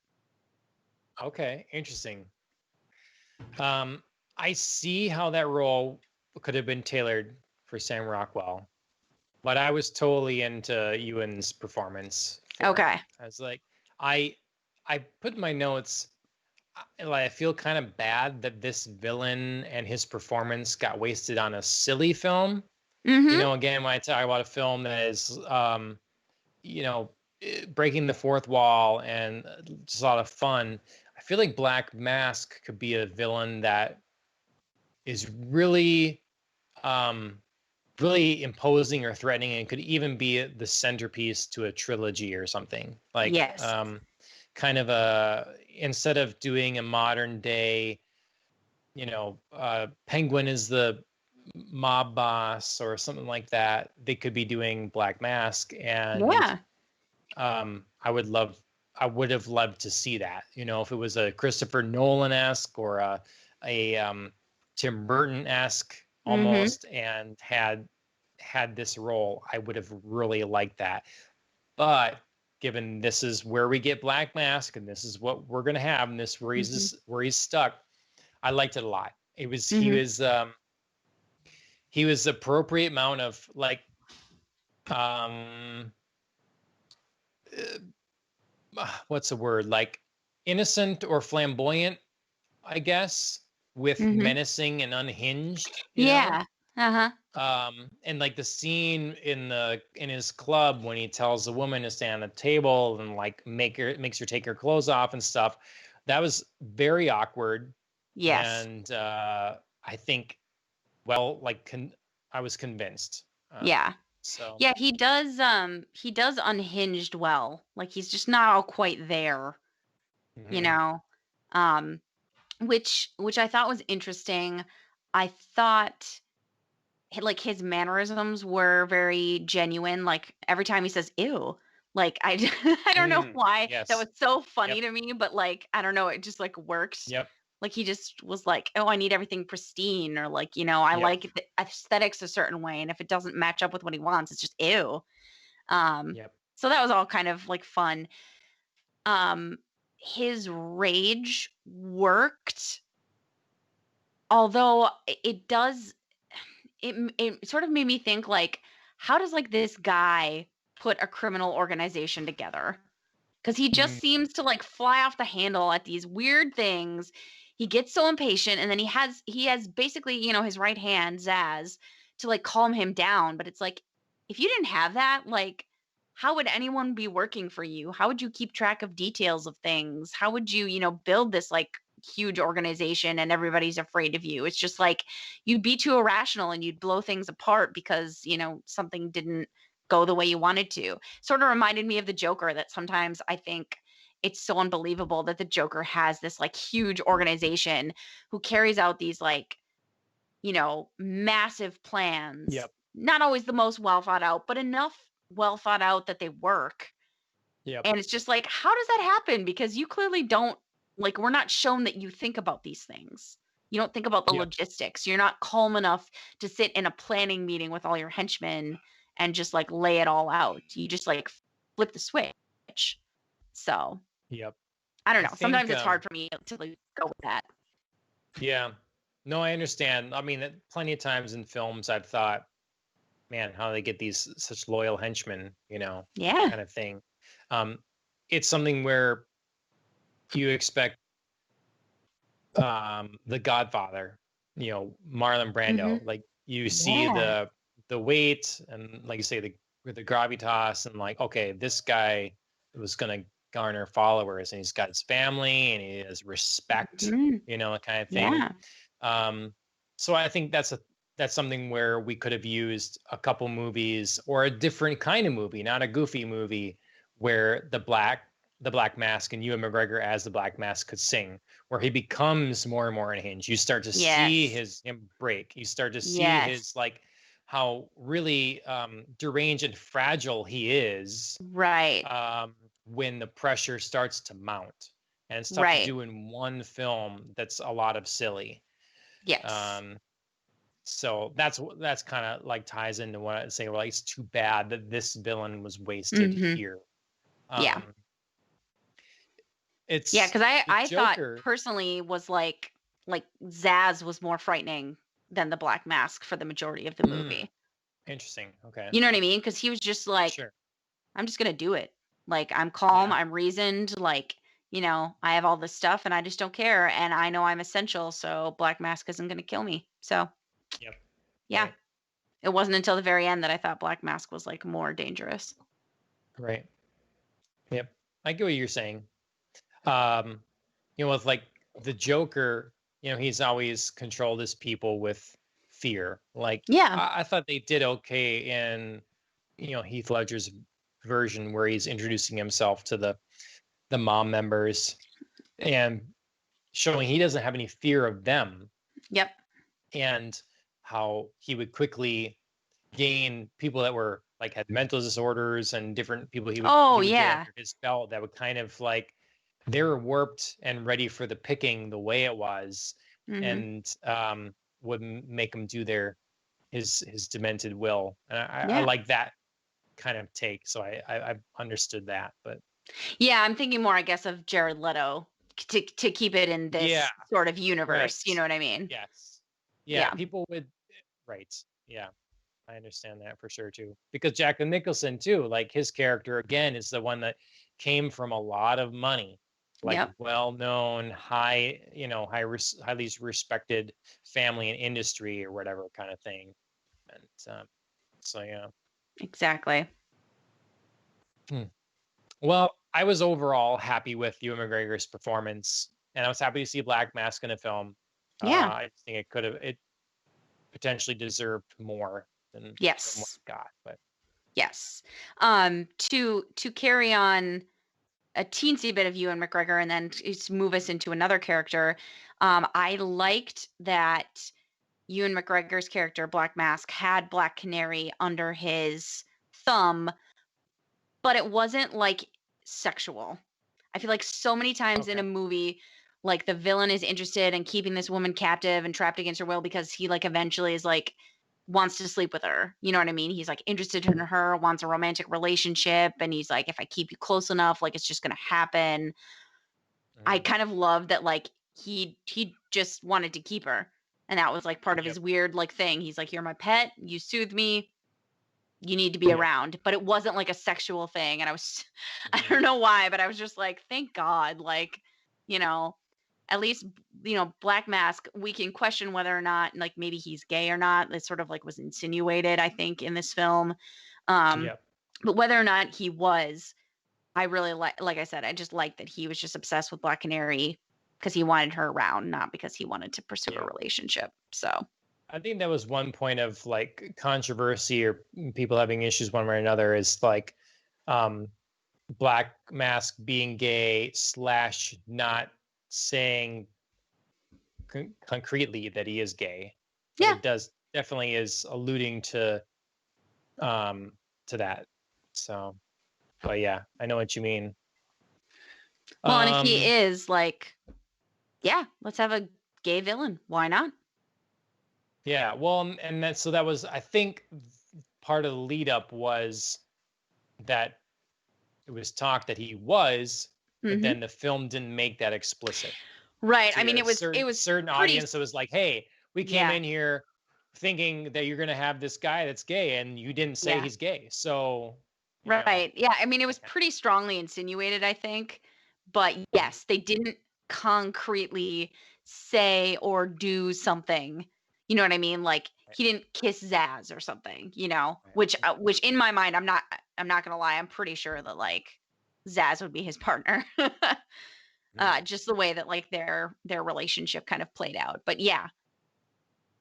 Okay, interesting. I see how that role could have been tailored for Sam Rockwell, but I was totally into Ewan's performance. Okay. I was like, I put in my notes. I feel kind of bad that this villain and his performance got wasted on a silly film. Mm-hmm. Again, when I talk about a film that is, breaking the fourth wall and just a lot of fun, I feel like Black Mask could be a villain that is really, really imposing or threatening, and could even be the centerpiece to a trilogy or something. Like, Yes. kind of instead of doing a modern day, Penguin is the mob boss or something like that, they could be doing Black Mask. And Yeah. I would have loved to see that, if it was a Christopher Nolan-esque or a Tim Burton-esque almost, and had this role, I would have really liked that. But given this is where we get Black Mask and this is what we're gonna have, and this where he's stuck, I liked it a lot. It was he was appropriate amount of like what's the word, like innocent or flamboyant, I guess, with menacing and unhinged. Yeah. And like the scene in his club when he tells the woman to stand on the table and like makes her take her clothes off and stuff, that was very awkward. Yes. And I think, well, like I was convinced. Yeah. So Yeah, he does unhinged well. Like he's just not all quite there, you know. Which I thought was interesting. I thought like his mannerisms were very genuine. Like every time he says ew, like I I don't know why that was so funny to me, but like I don't know, it just like works. Yep. Like he just was like, oh, I need everything pristine, or like, I like the aesthetics a certain way, and if it doesn't match up with what he wants, it's just ew. So that was all kind of like fun. His rage worked, although it sort of made me think like, how does like this guy put a criminal organization together? Because he just seems to like fly off the handle at these weird things. He gets so impatient, and then he has basically, his right hand, Zaz, to like calm him down. But it's like, if you didn't have that, like, how would anyone be working for you? How would you keep track of details of things? How would you, build this like huge organization and everybody's afraid of you? It's just like you'd be too irrational and you'd blow things apart because, something didn't go the way you wanted to. Sort of reminded me of the Joker, that sometimes I think it's so unbelievable that the Joker has this like huge organization who carries out these like, massive plans. Yep. Not always the most well thought out, but enough well thought out that they work. Yep. And it's just like, how does that happen? Because you clearly don't, like, we're not shown that you think about these things. You don't think about the logistics. You're not calm enough to sit in a planning meeting with all your henchmen and just like lay it all out. You just like flip the switch. So I don't know. Sometimes it's hard for me to like go with that. Yeah. No, I understand. I mean, plenty of times in films I've thought, man, how do they get these such loyal henchmen, kind of thing. It's something where you expect the Godfather, Marlon Brando, like you see the weight and like you say the gravitas, and like, okay, this guy was gonna garner followers, and he's got his family and he has respect, kind of thing. So I think that's something where we could have used a couple movies or a different kind of movie, not a goofy movie, where the Black Mask and Ewan McGregor as the Black Mask could sing, where he becomes more and more unhinged. You start to see him break. You start to see his like how really deranged and fragile he is Right. um, when the pressure starts to mount. And it's tough to Right. do in one film that's a lot of silly. Yes. Um, so that's kind of like ties into what I say. Well, like, it's too bad that this villain was wasted Mhm. here. Yeah. Um, Yeah, it's because I the I thought Joker. personally was like Zaz was more frightening than the Black Mask for the majority of the Mm, movie. interesting. Okay, You know what I mean? Because he was just like, sure. "I'm just gonna do it. Like, I'm calm, Yeah. I'm reasoned, like, I have all this stuff and I just don't care, and I know I'm essential, so Black Mask isn't gonna kill me." So, Yep. yeah. Right. It wasn't until the very end that I thought Black Mask was, like, more dangerous. Right. Yep. I get what you're saying. Um, with like the Joker, he's always controlled his people with fear. Like Yeah. I thought they did okay in, Heath Ledger's version where he's introducing himself to the mom members and showing he doesn't have any fear of them, Yep. and how he would quickly gain people that were like had mental disorders and different people he would Oh, he would get yeah. under his belt that would kind of like they were warped and ready for the picking the way it was, Mhm. and would make him do his demented will. And I Yeah. like that kind of take. So I've understood that, but Yeah, I'm thinking more, I guess, of Jared Leto to keep it in yeah, this sort of right, universe, you know what I mean? yes, yeah, Yeah. people would, right, yeah. I understand that for sure too. Because Jack Nicholson too, like his character again is the one that came from a lot of money, like Yep. well-known, highly respected family and industry or whatever kind of thing. And so yeah. Exactly. Hmm. Well, I was overall happy with Ewan McGregor's performance, and I was happy to see Black Mask in a film. Yeah. I just think it potentially deserved more than what Yes. it got, but Yes. To carry on a teensy bit of Ewan McGregor and then just move us into another character. I liked that Ewan McGregor's character, Black Mask, had Black Canary under his thumb, but it wasn't like sexual. I feel like so many times in okay. a movie, like the villain is interested in keeping this woman captive and trapped against her will because he like eventually is like wants to sleep with her. You know what I mean? He's like interested in her, wants a romantic relationship, and he's like, if I keep you close enough, like it's just gonna happen. I Mhm. kind of love that like he just wanted to keep her. And that was like part of Yep. his weird like thing. He's like, you're my pet, you soothe me, you need to be Yep. around. But it wasn't like a sexual thing. And I was I Mhm. don't know why, but I was just like, thank God. Like, you know, at least Black Mask, we can question whether or not like maybe he's gay or not. That sort of like was insinuated, I think, in this film. Um, Yep. but whether or not he was, I really like I said, I just like that he was just obsessed with Black Canary because he wanted her around, not because he wanted to pursue a Yeah. relationship. So I think that was one point of like controversy or people having issues one way or another is like um Black Mask being gay slash not saying concretely that he is gay, but yeah. it does definitely is alluding um to that. So, but yeah, I know what you mean. Well, and if he Um is like, yeah, let's have a gay villain. Why not? yeah, well, and that was I think part of the lead up was that it was talked that he was, but Hmm. then the film didn't make that explicit Right. I to mean, a it certain was certain pretty. audience that was like, "Hey, we came Yeah. in here thinking that you're going to have this guy that's gay and you didn't say Yeah. he's gay." So, Right. Yeah. I mean, it was okay. pretty strongly insinuated, I think. But Mhm. yes, they didn't concretely say or do something. You know what I mean? Like Right, he didn't kiss Zaz or something, right. which in my mind I'm not going to lie, I'm pretty sure that like Zaz would be his partner. Mhm. Just the way that like their relationship kind of played out. But yeah,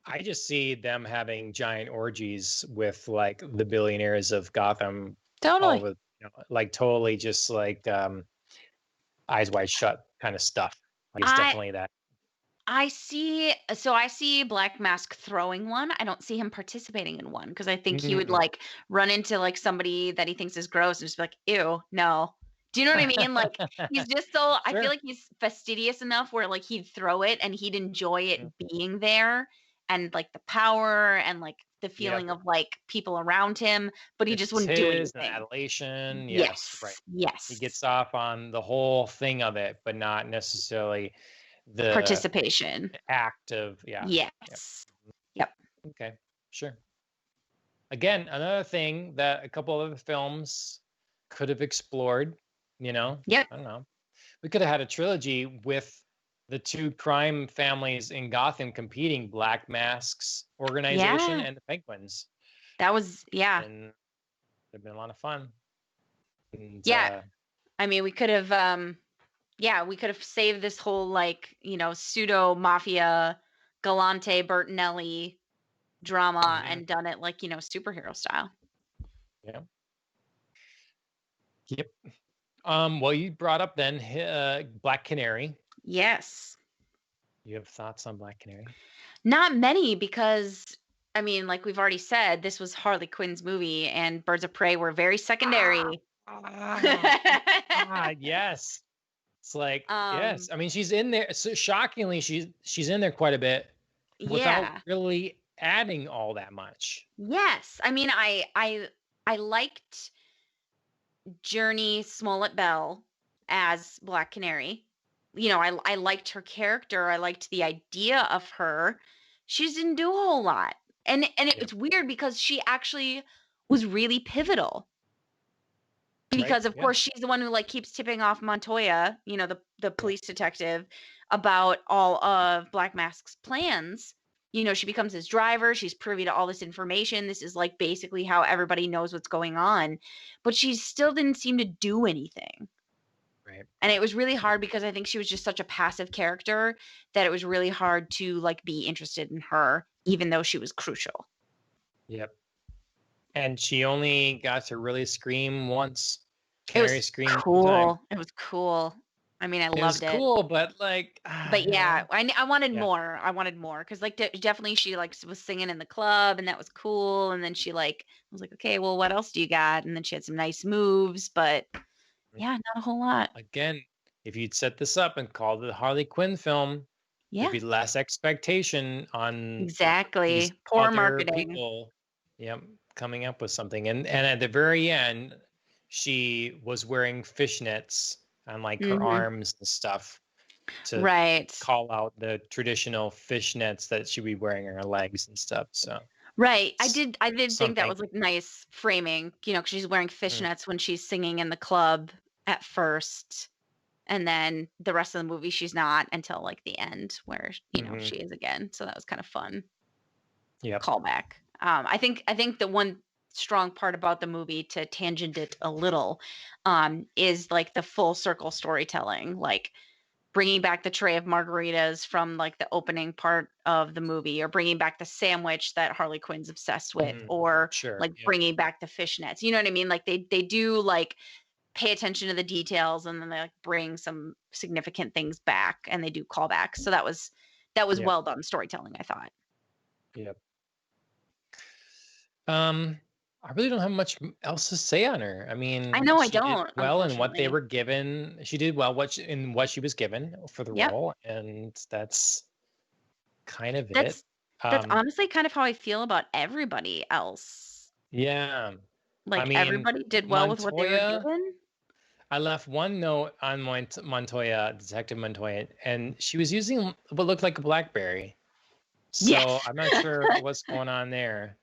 I just see them having giant orgies with like the billionaires of Gotham all totally. with like totally just like eyes wide shut kind of stuff. Like it's I definitely that. I see Black Mask throwing one. I don't see him participating in one because I think he would Mm. like run into like somebody that he thinks is gross and just be like, ew, no. Do you know what I mean? Like he's just so I feel Sure. like he's fastidious enough where like he'd throw it and he'd enjoy it Mm. being there and like the power and like the Yep. feeling of like people around him, but he just It's wouldn't do his and anything. adulation. Yes, right. Yes. He Yes. gets off on the whole thing of it, but not necessarily the Participation. act of, yeah. Yep. Yes. Yep. Okay. Sure. Again, another thing that a couple of other films could have explored, you know, Yep. I don't know. We could have had a trilogy with the two crime families in Gotham competing, Black Mask's organization Yeah. and the Penguins. That was yeah. And it'd been a lot of fun. And Yeah. I mean, we could have yeah, we could have saved this whole like, pseudo mafia Galante Bertinelli drama mhm, and done it like, superhero style. yeah. Yep. Well, you brought up then Black Canary. Yes. You have thoughts on Black Canary? Not many because I mean, like we've already said, this was Harley Quinn's movie and Birds of Prey were very Ah, secondary. yes. It's like, yes. um, I mean, she's in there. So shockingly, she's in there quite a bit without yeah. really adding all that much. Yes. I mean, I liked Journey Smollett Bell as Black Canary. I liked her character. I liked the idea of her. She just didn't do a whole lot. And Yep. it's weird because she actually was really pivotal. Right. Because of Yeah. course she's the one who like keeps tipping off Montoya, the police detective, about all of Black Mask's plans. She becomes his driver, she's privy to all this information. This is like basically how everybody knows what's going on. But she still didn't seem to do anything. Right. And it was really hard because I think she was just such a passive character that it was really hard to like be interested in her, even though she was crucial. Yep. And she only got to really scream once. It Canary was screamed one time. cool. It was cool. I mean, I It was loved it. cool, but like, But yeah, I wanted yeah. more. I wanted more because like definitely she like was singing in the club and that was cool. And then she like was like, okay, well, what else do you got? And then she had some nice moves, but yeah, not a whole lot. Again, if you'd set this up and called it a Harley Quinn film, there'd Yeah, be less expectation on these exactly. Poor other marketing. people, yep, coming up with something. And at the very end, she was wearing fishnets on like her Hmm. arms and stuff to Right. call out the traditional fishnets that she'd be wearing on her legs and stuff. So Right. I s- did I did think that something. was like nice framing, 'cause she's wearing Mm, fishnets when she's singing in the club at first. And then the rest of the movie she's not until like the end where, mhm, she is again. So that was kind of fun. yep. Callback. I think the one strong part about the movie, to tangent it a little, is like the full circle storytelling, like bringing back the tray of margaritas from like the opening part of the movie, or bringing back the sandwich that Harley Quinn's obsessed with, Mhm, or sure. like Yep. bringing back the fishnets. You know what I mean? Like they do like pay attention to the details and then they like bring some significant things back and they do callbacks. So that was Yep. well done storytelling, I thought. Yep. Um, I really don't have much else to say on her. I I mean, know I she did don't, well in what they unfortunately. were given. She did well in what she was given for the Yep. role, and that's kind of it. That's Um, honestly kind of how I feel about everybody else. yeah. I Like mean, everybody did well with what they were Montoya, given. I left one note on Montoya, Detective Montoya, and she was using what looked like a BlackBerry. So Yes. I'm not sure what's going on there.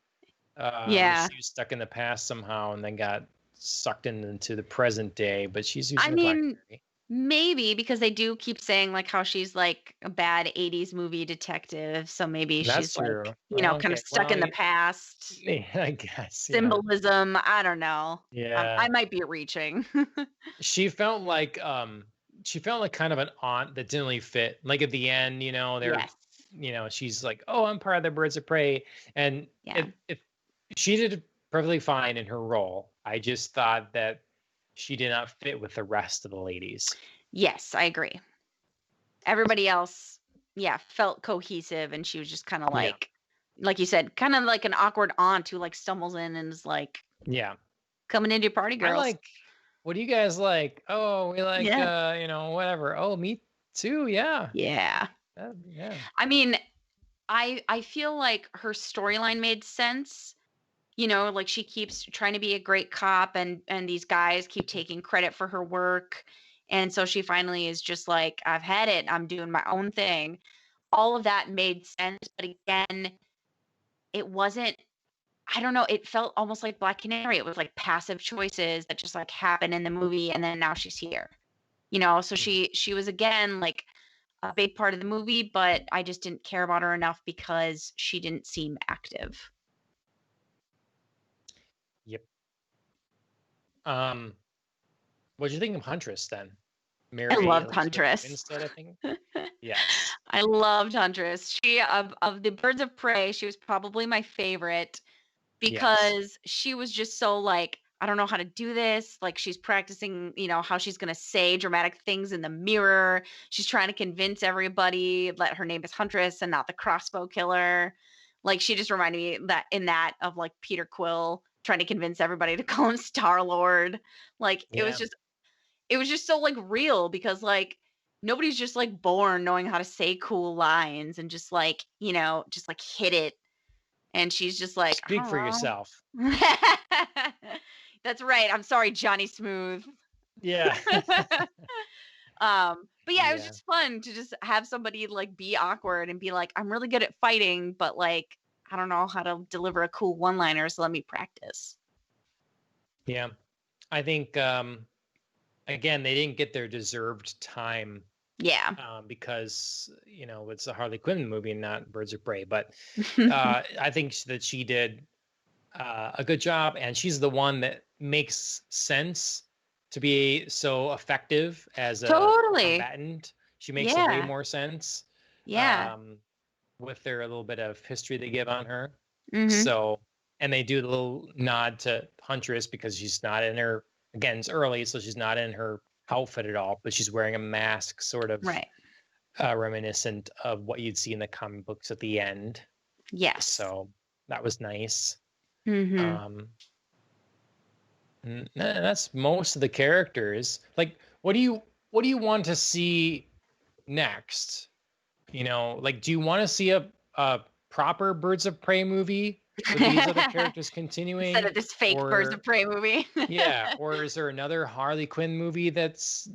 Yeah. She was stuck in the past somehow and then got sucked into the present day, but she's I using a mean, BlackBerry. maybe because they do keep saying like how she's like a bad 80s movie detective. So maybe That's she's like, true. kind of Okay, stuck well, in the past. yeah, I guess, yeah. Symbolism. I don't know. I Yeah. might be reaching. She she felt like kind of an aunt that didn't really fit. Like at the end, Yes. she's like, "Oh, I'm part of the Birds of Prey," and Yeah. if she did perfectly fine in her role. I just thought that she did not fit with the rest of the ladies. Yes, I agree. Everybody else. yeah, felt cohesive, and she was just kind of Yeah. like you said, kind of like an awkward aunt who like stumbles in and is like Yeah. coming into your party, I girls. like, what do you guys like? Oh, we like, Yeah. whatever. Oh, me too. Yeah. Yeah. Yeah. I mean, I feel like her storyline made sense. Like she keeps trying to be a great cop, and these guys keep taking credit for her work. And so she finally is just like, I've had it. I'm doing my own thing. All of that made sense, but again, it wasn't, I don't know, it felt almost like Black Canary. It was like passive choices that just like happen in the movie, and then now she's here. So Mhm. she was again like a big part of the movie, but I just didn't care about her enough because she didn't seem active. Yep. Um, what'd you think of Huntress then? I Mary loved Elizabeth Huntress. Winstead, I think. Yes. I loved Huntress. She of the Birds of Prey, she was probably my favorite Yes. because she was just so like, I don't know how to do this. Like she's practicing, how she's gonna say dramatic things in the mirror. She's trying to convince everybody that her name is Huntress and not the crossbow killer. Like she just reminded me that of like Peter Quill trying to convince everybody to call him Star Lord. Like Yeah. it was just so like real because like nobody's just like born knowing how to say cool lines and just like hit it. And she's just like, I Speak for don't yourself. know. That's right. I'm sorry, Johnny Smooth. Yeah. But yeah, it was Yeah. just fun to just have somebody like be awkward and be like, I'm really good at fighting, but like I don't know how to deliver a cool one-liner, so let me practice. Yeah. I think again, they didn't get their deserved time Yeah. because it's a Harley Quinn movie and not Birds of Prey. But I think that she did a good job, and she's the one that makes sense to be so effective as a Totally. combatant. She makes a way Yeah. more sense Yeah. um, with their little bit of history they give on her. Mhm. So, and they do the little nod to Huntress because she's not in her, again, it's early, so she's not in her outfit at all, but she's wearing a mask, sort of Right. reminiscent of what you'd see in the comic books at the end. Yes. So that was nice. Mhm. Um, that's most of the characters. Like, what do you want to see next? Like, do you want to see a proper Birds of Prey movie with these other characters Instead continuing, of this fake Birds of or Prey movie. yeah, or is there another Harley Quinn movie that's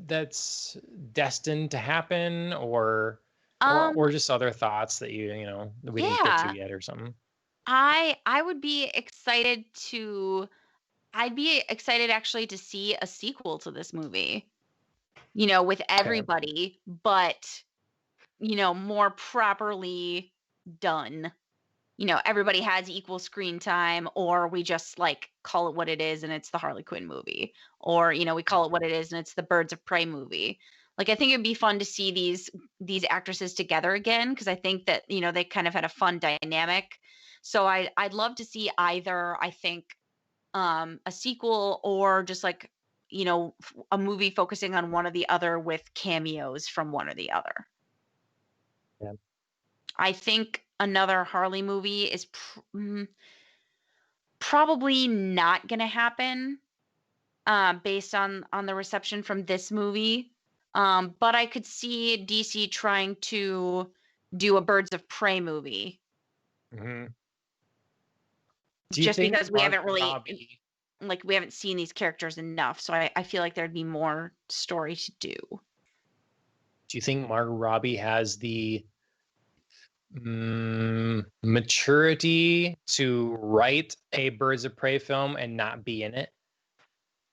destined to happen, or or Um, or just other thoughts that that we didn't get to yeah. yet or something? I would be excited to I'd be excited actually to see a sequel to this movie, with Okay. everybody, but, more properly done. Everybody has equal screen time, or we just like call it what it is and it's the Harley Quinn movie. Or, we call it what it is and it's the Birds of Prey movie. Like I think it'd be fun to see these actresses together again because I think that, they kind of had a fun dynamic. So I'd love to see either, I think, a sequel or just like, a movie focusing on one or the other with cameos from one or the other. Yeah. I think another Harley movie is probably not gonna happen, based on the reception from this movie. But I could see DC trying to do a Birds of Prey movie hmm Do you just think because we Mark haven't really Robbie? like we haven't seen these characters enough. So I feel like there'd be more story to do. Do you think Mark Robbie has the maturity to write a Birds of Prey film and not be in it?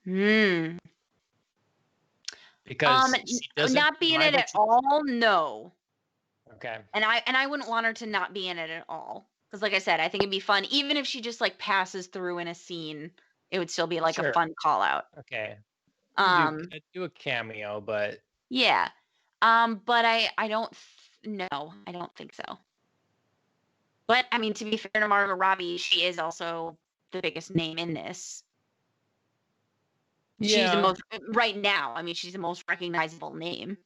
Hmm. Because he doesn't, Not in being my in it at books, all, no. okay, And I wouldn't want her to not be in it at all. Because like I said, I think it'd be fun. Even if she just like passes through in a scene, it would still be like a sure, fun call out. okay, Um, do a cameo, but yeah. But I don't no, I don't think so. But I mean, to be fair to Margot Robbie, she is also the biggest name in this. She's the yeah, most right now. I mean, she's the most recognizable name.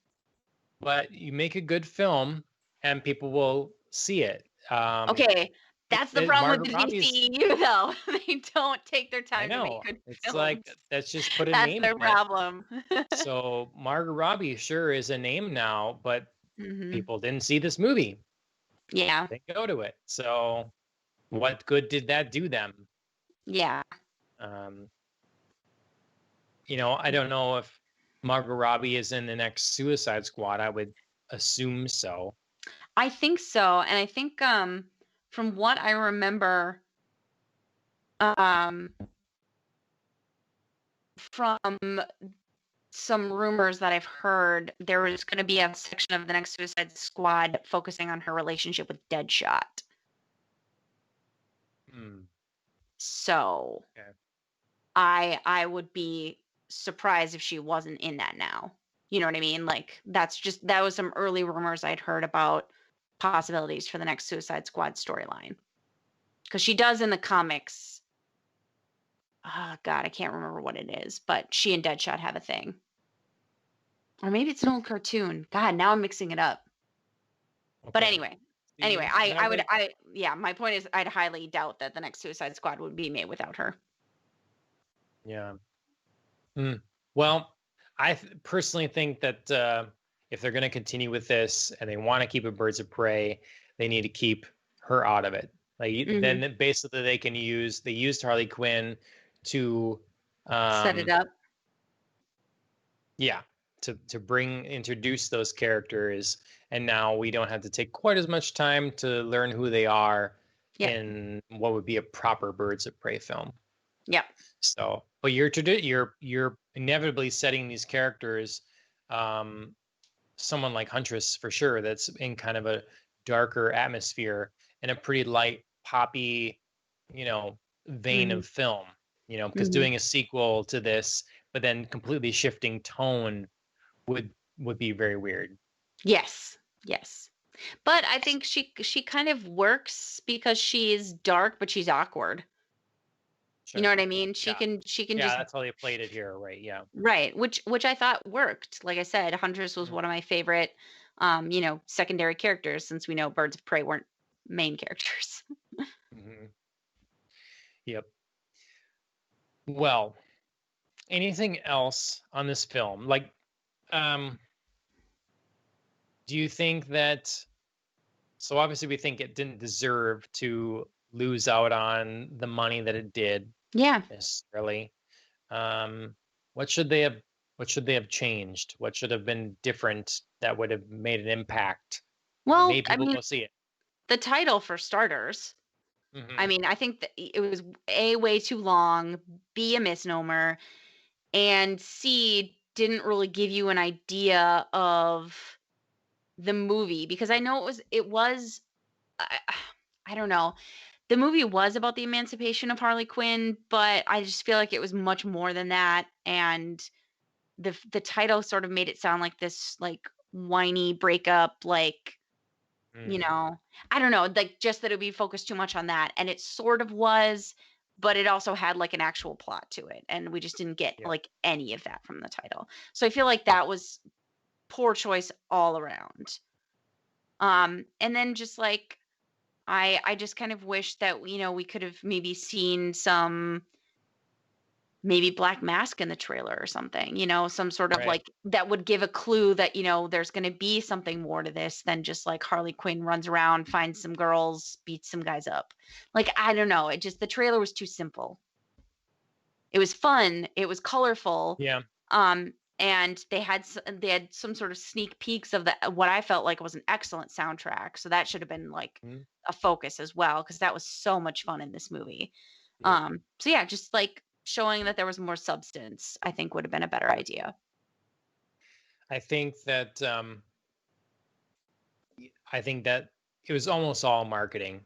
but you make a good film, and people will see it. Okay, that's the problem Margot with the Robbie's. DCEU though. They don't take their I time to make know. good It's like, films. let's just put a That's name their on it. problem. So Margot Robbie sure is a name now, but Hmm. people didn't see this movie. Yeah, They go to it. So what good did that do them? yeah. Um, I don't know if Margot Robbie is in the next Suicide Squad. I would assume so. I think so, and I think from what I remember um from some rumors that I've heard, there was going to be a section of the next Suicide Squad focusing on her relationship with Deadshot. Hmm. So Okay. I would be surprised if she wasn't in that now. You know what I mean? Like that was some early rumors I'd heard about possibilities for the next Suicide Squad storyline. Because she does in the comics. Oh God, I can't remember what it is, but she and Deadshot have a thing. Or maybe it's an old cartoon. God, now I'm mixing it up. But Okay. anyway, See, I would yeah, my point is I'd highly doubt that the next Suicide Squad would be made without her. Yeah. Hmm. Well, personally think that if they're going to continue with this and they want to keep it Birds of Prey, they need to keep her out of it. Like Hmm. then basically they used Harley Quinn to Set it um up. yeah, to introduce those characters, and now we don't have to take quite as much time to learn who they are Yep. in what would be a proper Birds of Prey film. Yep. So, but you're inevitably setting these characters, um, someone like Huntress for sure, that's in kind of a darker atmosphere and a pretty light poppy, vein Hmm. of film. Because Hmm. doing a sequel to this, but then completely shifting tone would be very weird. Yes. Yes. But I think she kind of works because she's dark, but she's awkward. You know Sure. what I mean? Yeah. She can Yeah, just that's how they played it here, right? Yeah. right, which I thought worked. Like I said, Huntress was Mhm. one of my favorite, secondary characters since we know Birds of Prey weren't main characters. Mhm. Yep. Well, anything else on this film? Like, um, do you think that, so obviously we think it didn't deserve to lose out on the money that it did Yeah. necessarily. Um, what should they have what should they have changed? What should have been different that would have made an impact? Well, Made I people mean, go see it. the title for starters. I Hmm. mean, I think that it was A, way too long, B, a misnomer, and C, didn't really give you an idea of the movie because I know it was I, I don't know. The movie was about the emancipation of Harley Quinn, but I just feel like it was much more than that, and the title sort of made it sound like this like whiny breakup, like, you Mm, know, I don't know, like just that it would be focused too much on that, and it sort of was, but it also had like an actual plot to it, and we just didn't get yeah. like any of that from the title. So I feel like that was poor choice all around. And then just like I just kind of wish that, we could have maybe seen some maybe Black Mask in the trailer or something, some sort of Right. like that would give a clue that, there's going to be something more to this than just like Harley Quinn runs around, finds some girls, beats some guys up. Like, I don't know. The trailer was too simple. It was fun. It was colorful. Yeah. And they had some sort of sneak peeks of the what I felt like was an excellent soundtrack. So that should have been like Mm, a focus as well because that was so much fun in this movie. yep. So yeah, just like showing that there was more substance, I think would have been a better idea. I think that I think that it was almost all marketing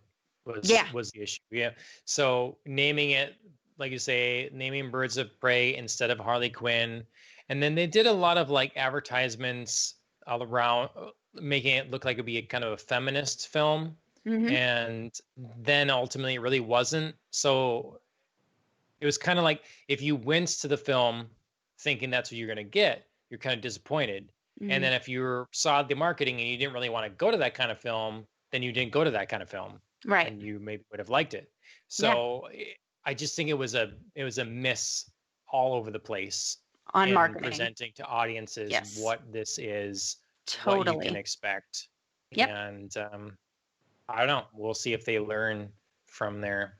was Yeah. was the issue. Yeah. So naming it, like you say, naming Birds of Prey instead of Harley Quinn, and then they did a lot of like advertisements all around, making it look like it'd be a kind of a feminist film, Hmm. and then ultimately it really wasn't. So it was kind of like if you went to the film thinking that's what you're going to get, you're kind of disappointed And Mhm. then if you saw the marketing and you didn't really want to go to that kind of film, then you didn't go to that kind of film, Right. and you maybe would have liked it. Yeah. So I just think it was a miss all over the place On in marketing. presenting to audiences Yes. what this is, what you can Totally. expect. Yep. And I don't know. We'll see if they learn from their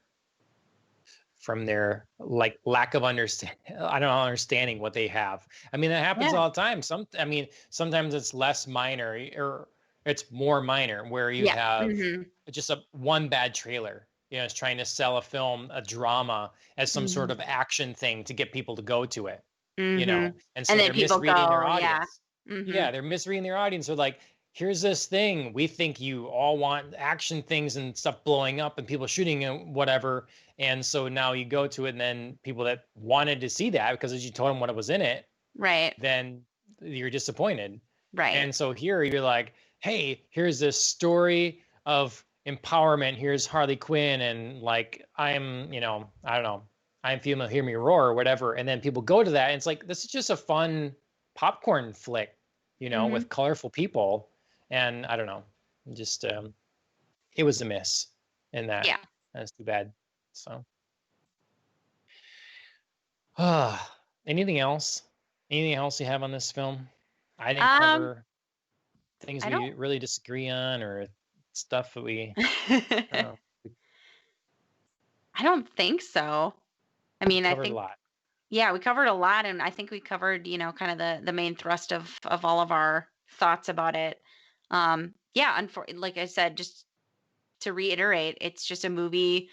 like lack of understand I don't know, understanding what they have. I mean, that happens Yeah. all the time. Sometimes it's less minor, or it's more minor, where you Yeah. have Mhm. just a one bad trailer. It's trying to sell a film, a drama, as some sort Mhm. of action thing to get people to go to it. Mhm. And And so then they're people misreading their go, yeah. audience. Mhm. Yeah, they're misreading their audience. They're like, here's this thing. We think you all want action things and stuff blowing up and people shooting and whatever. And so now you go to it, and then people that wanted to see that because as you told them what it was in it, Right. then you're disappointed. Right. And so here you're like, hey, here's this story of empowerment. Here's Harley Quinn, and like I don't know, I'm feeling hear me roar or whatever. And then people go to that, and it's like this is just a fun popcorn flick, Mhm. with colorful people. And I don't know, just it was a miss in that. Yeah. That's too bad. So anything else? Anything else you have on this film? I didn't Um, cover things I we don't really disagree on, or stuff that we I don't know, we I don't think so. I mean, I covered a think lot. yeah, we covered a lot, and I think we covered, kind of the main thrust of all of our thoughts about it. Yeah, like I said, just to reiterate, it's just a movie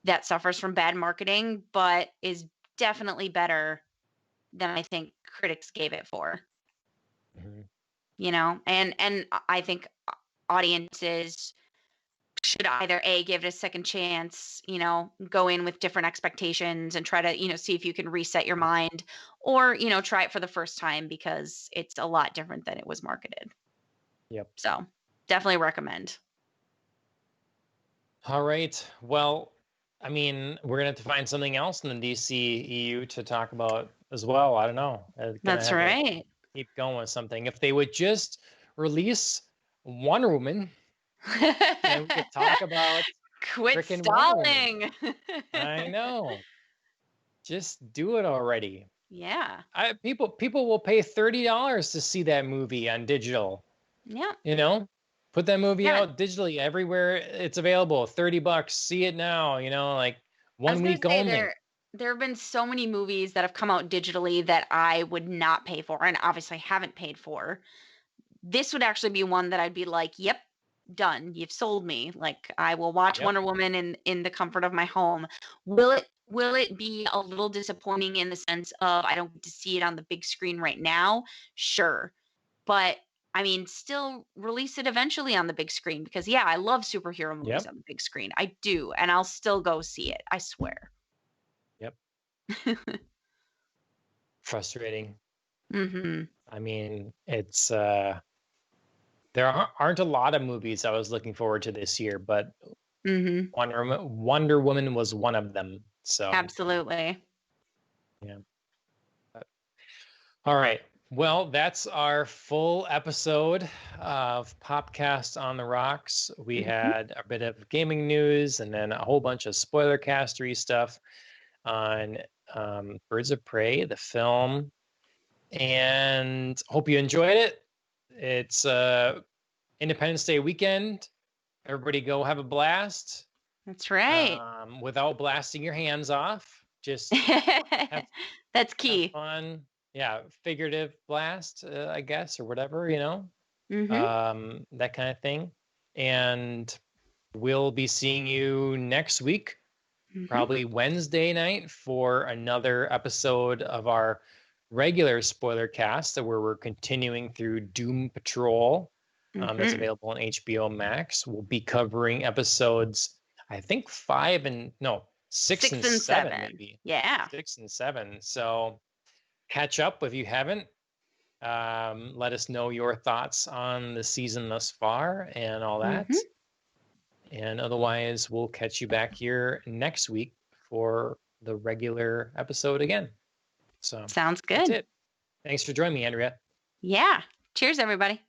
that suffers from bad marketing, but is definitely better than I think critics gave it for. Mhm. And I think audiences should either a give it a second chance, go in with different expectations and try to see if you can reset your mind, or try it for the first time because it's a lot different than it was marketed. Yep. So definitely recommend. All right. Well, I mean, we're gonna have to find something else in the DCEU to talk about as well. I don't know. I'm gonna That's have to right. keep going with something. If they would just release Wonder Woman, then we could talk about Quit freaking Wonder Woman. stalling. I know. Just do it already. Yeah. People will pay $30 to see that movie on digital. Yeah. You know, put that movie Yeah. out digitally everywhere it's available. $30. See it now. Like I was one gonna week say only. there have been so many movies that have come out digitally that I would not pay for, and obviously haven't paid for. This would actually be one that I'd be like, "Yep, done. You've sold me. Like, I will watch Yep. Wonder Woman in the comfort of my home." Will it be a little disappointing in the sense of I don't get to see it on the big screen right now? Sure. But I mean, still release it eventually on the big screen because yeah, I love superhero movies Yep. on the big screen. I do, and I'll still go see it. I swear. Yep. Frustrating. Mhm. I mean, it's there aren't a lot of movies I was looking forward to this year, but Mhm. Wonder Woman was one of them. So Absolutely. yeah. All right. Well, that's our full episode of Popcast on the Rocks. We Mhm. had a bit of gaming news and then a whole bunch of spoiler castery stuff on Birds of Prey, the film, and hope you enjoyed it. It's Independence Day weekend. Everybody go have a blast That's right. without blasting your hands off. Just have That's have key. fun. Yeah, figurative blast, I guess, or whatever, Mhm. that kind of thing. And we'll be seeing you next week, Mhm. probably Wednesday night, for another episode of our regular spoiler cast where we're continuing through Doom Patrol. That's Mhm. available on HBO Max. We'll be covering episodes, I think five and no, six 6 and and seven, 7. maybe Yeah. 6 and 7. So catch up if you haven't. Let us know your thoughts on the season thus far and all that. Mhm. And otherwise, we'll catch you back here next week for the regular episode again. So Sounds that's good. it. Thanks for joining me, Andrea. Yeah. Cheers, everybody.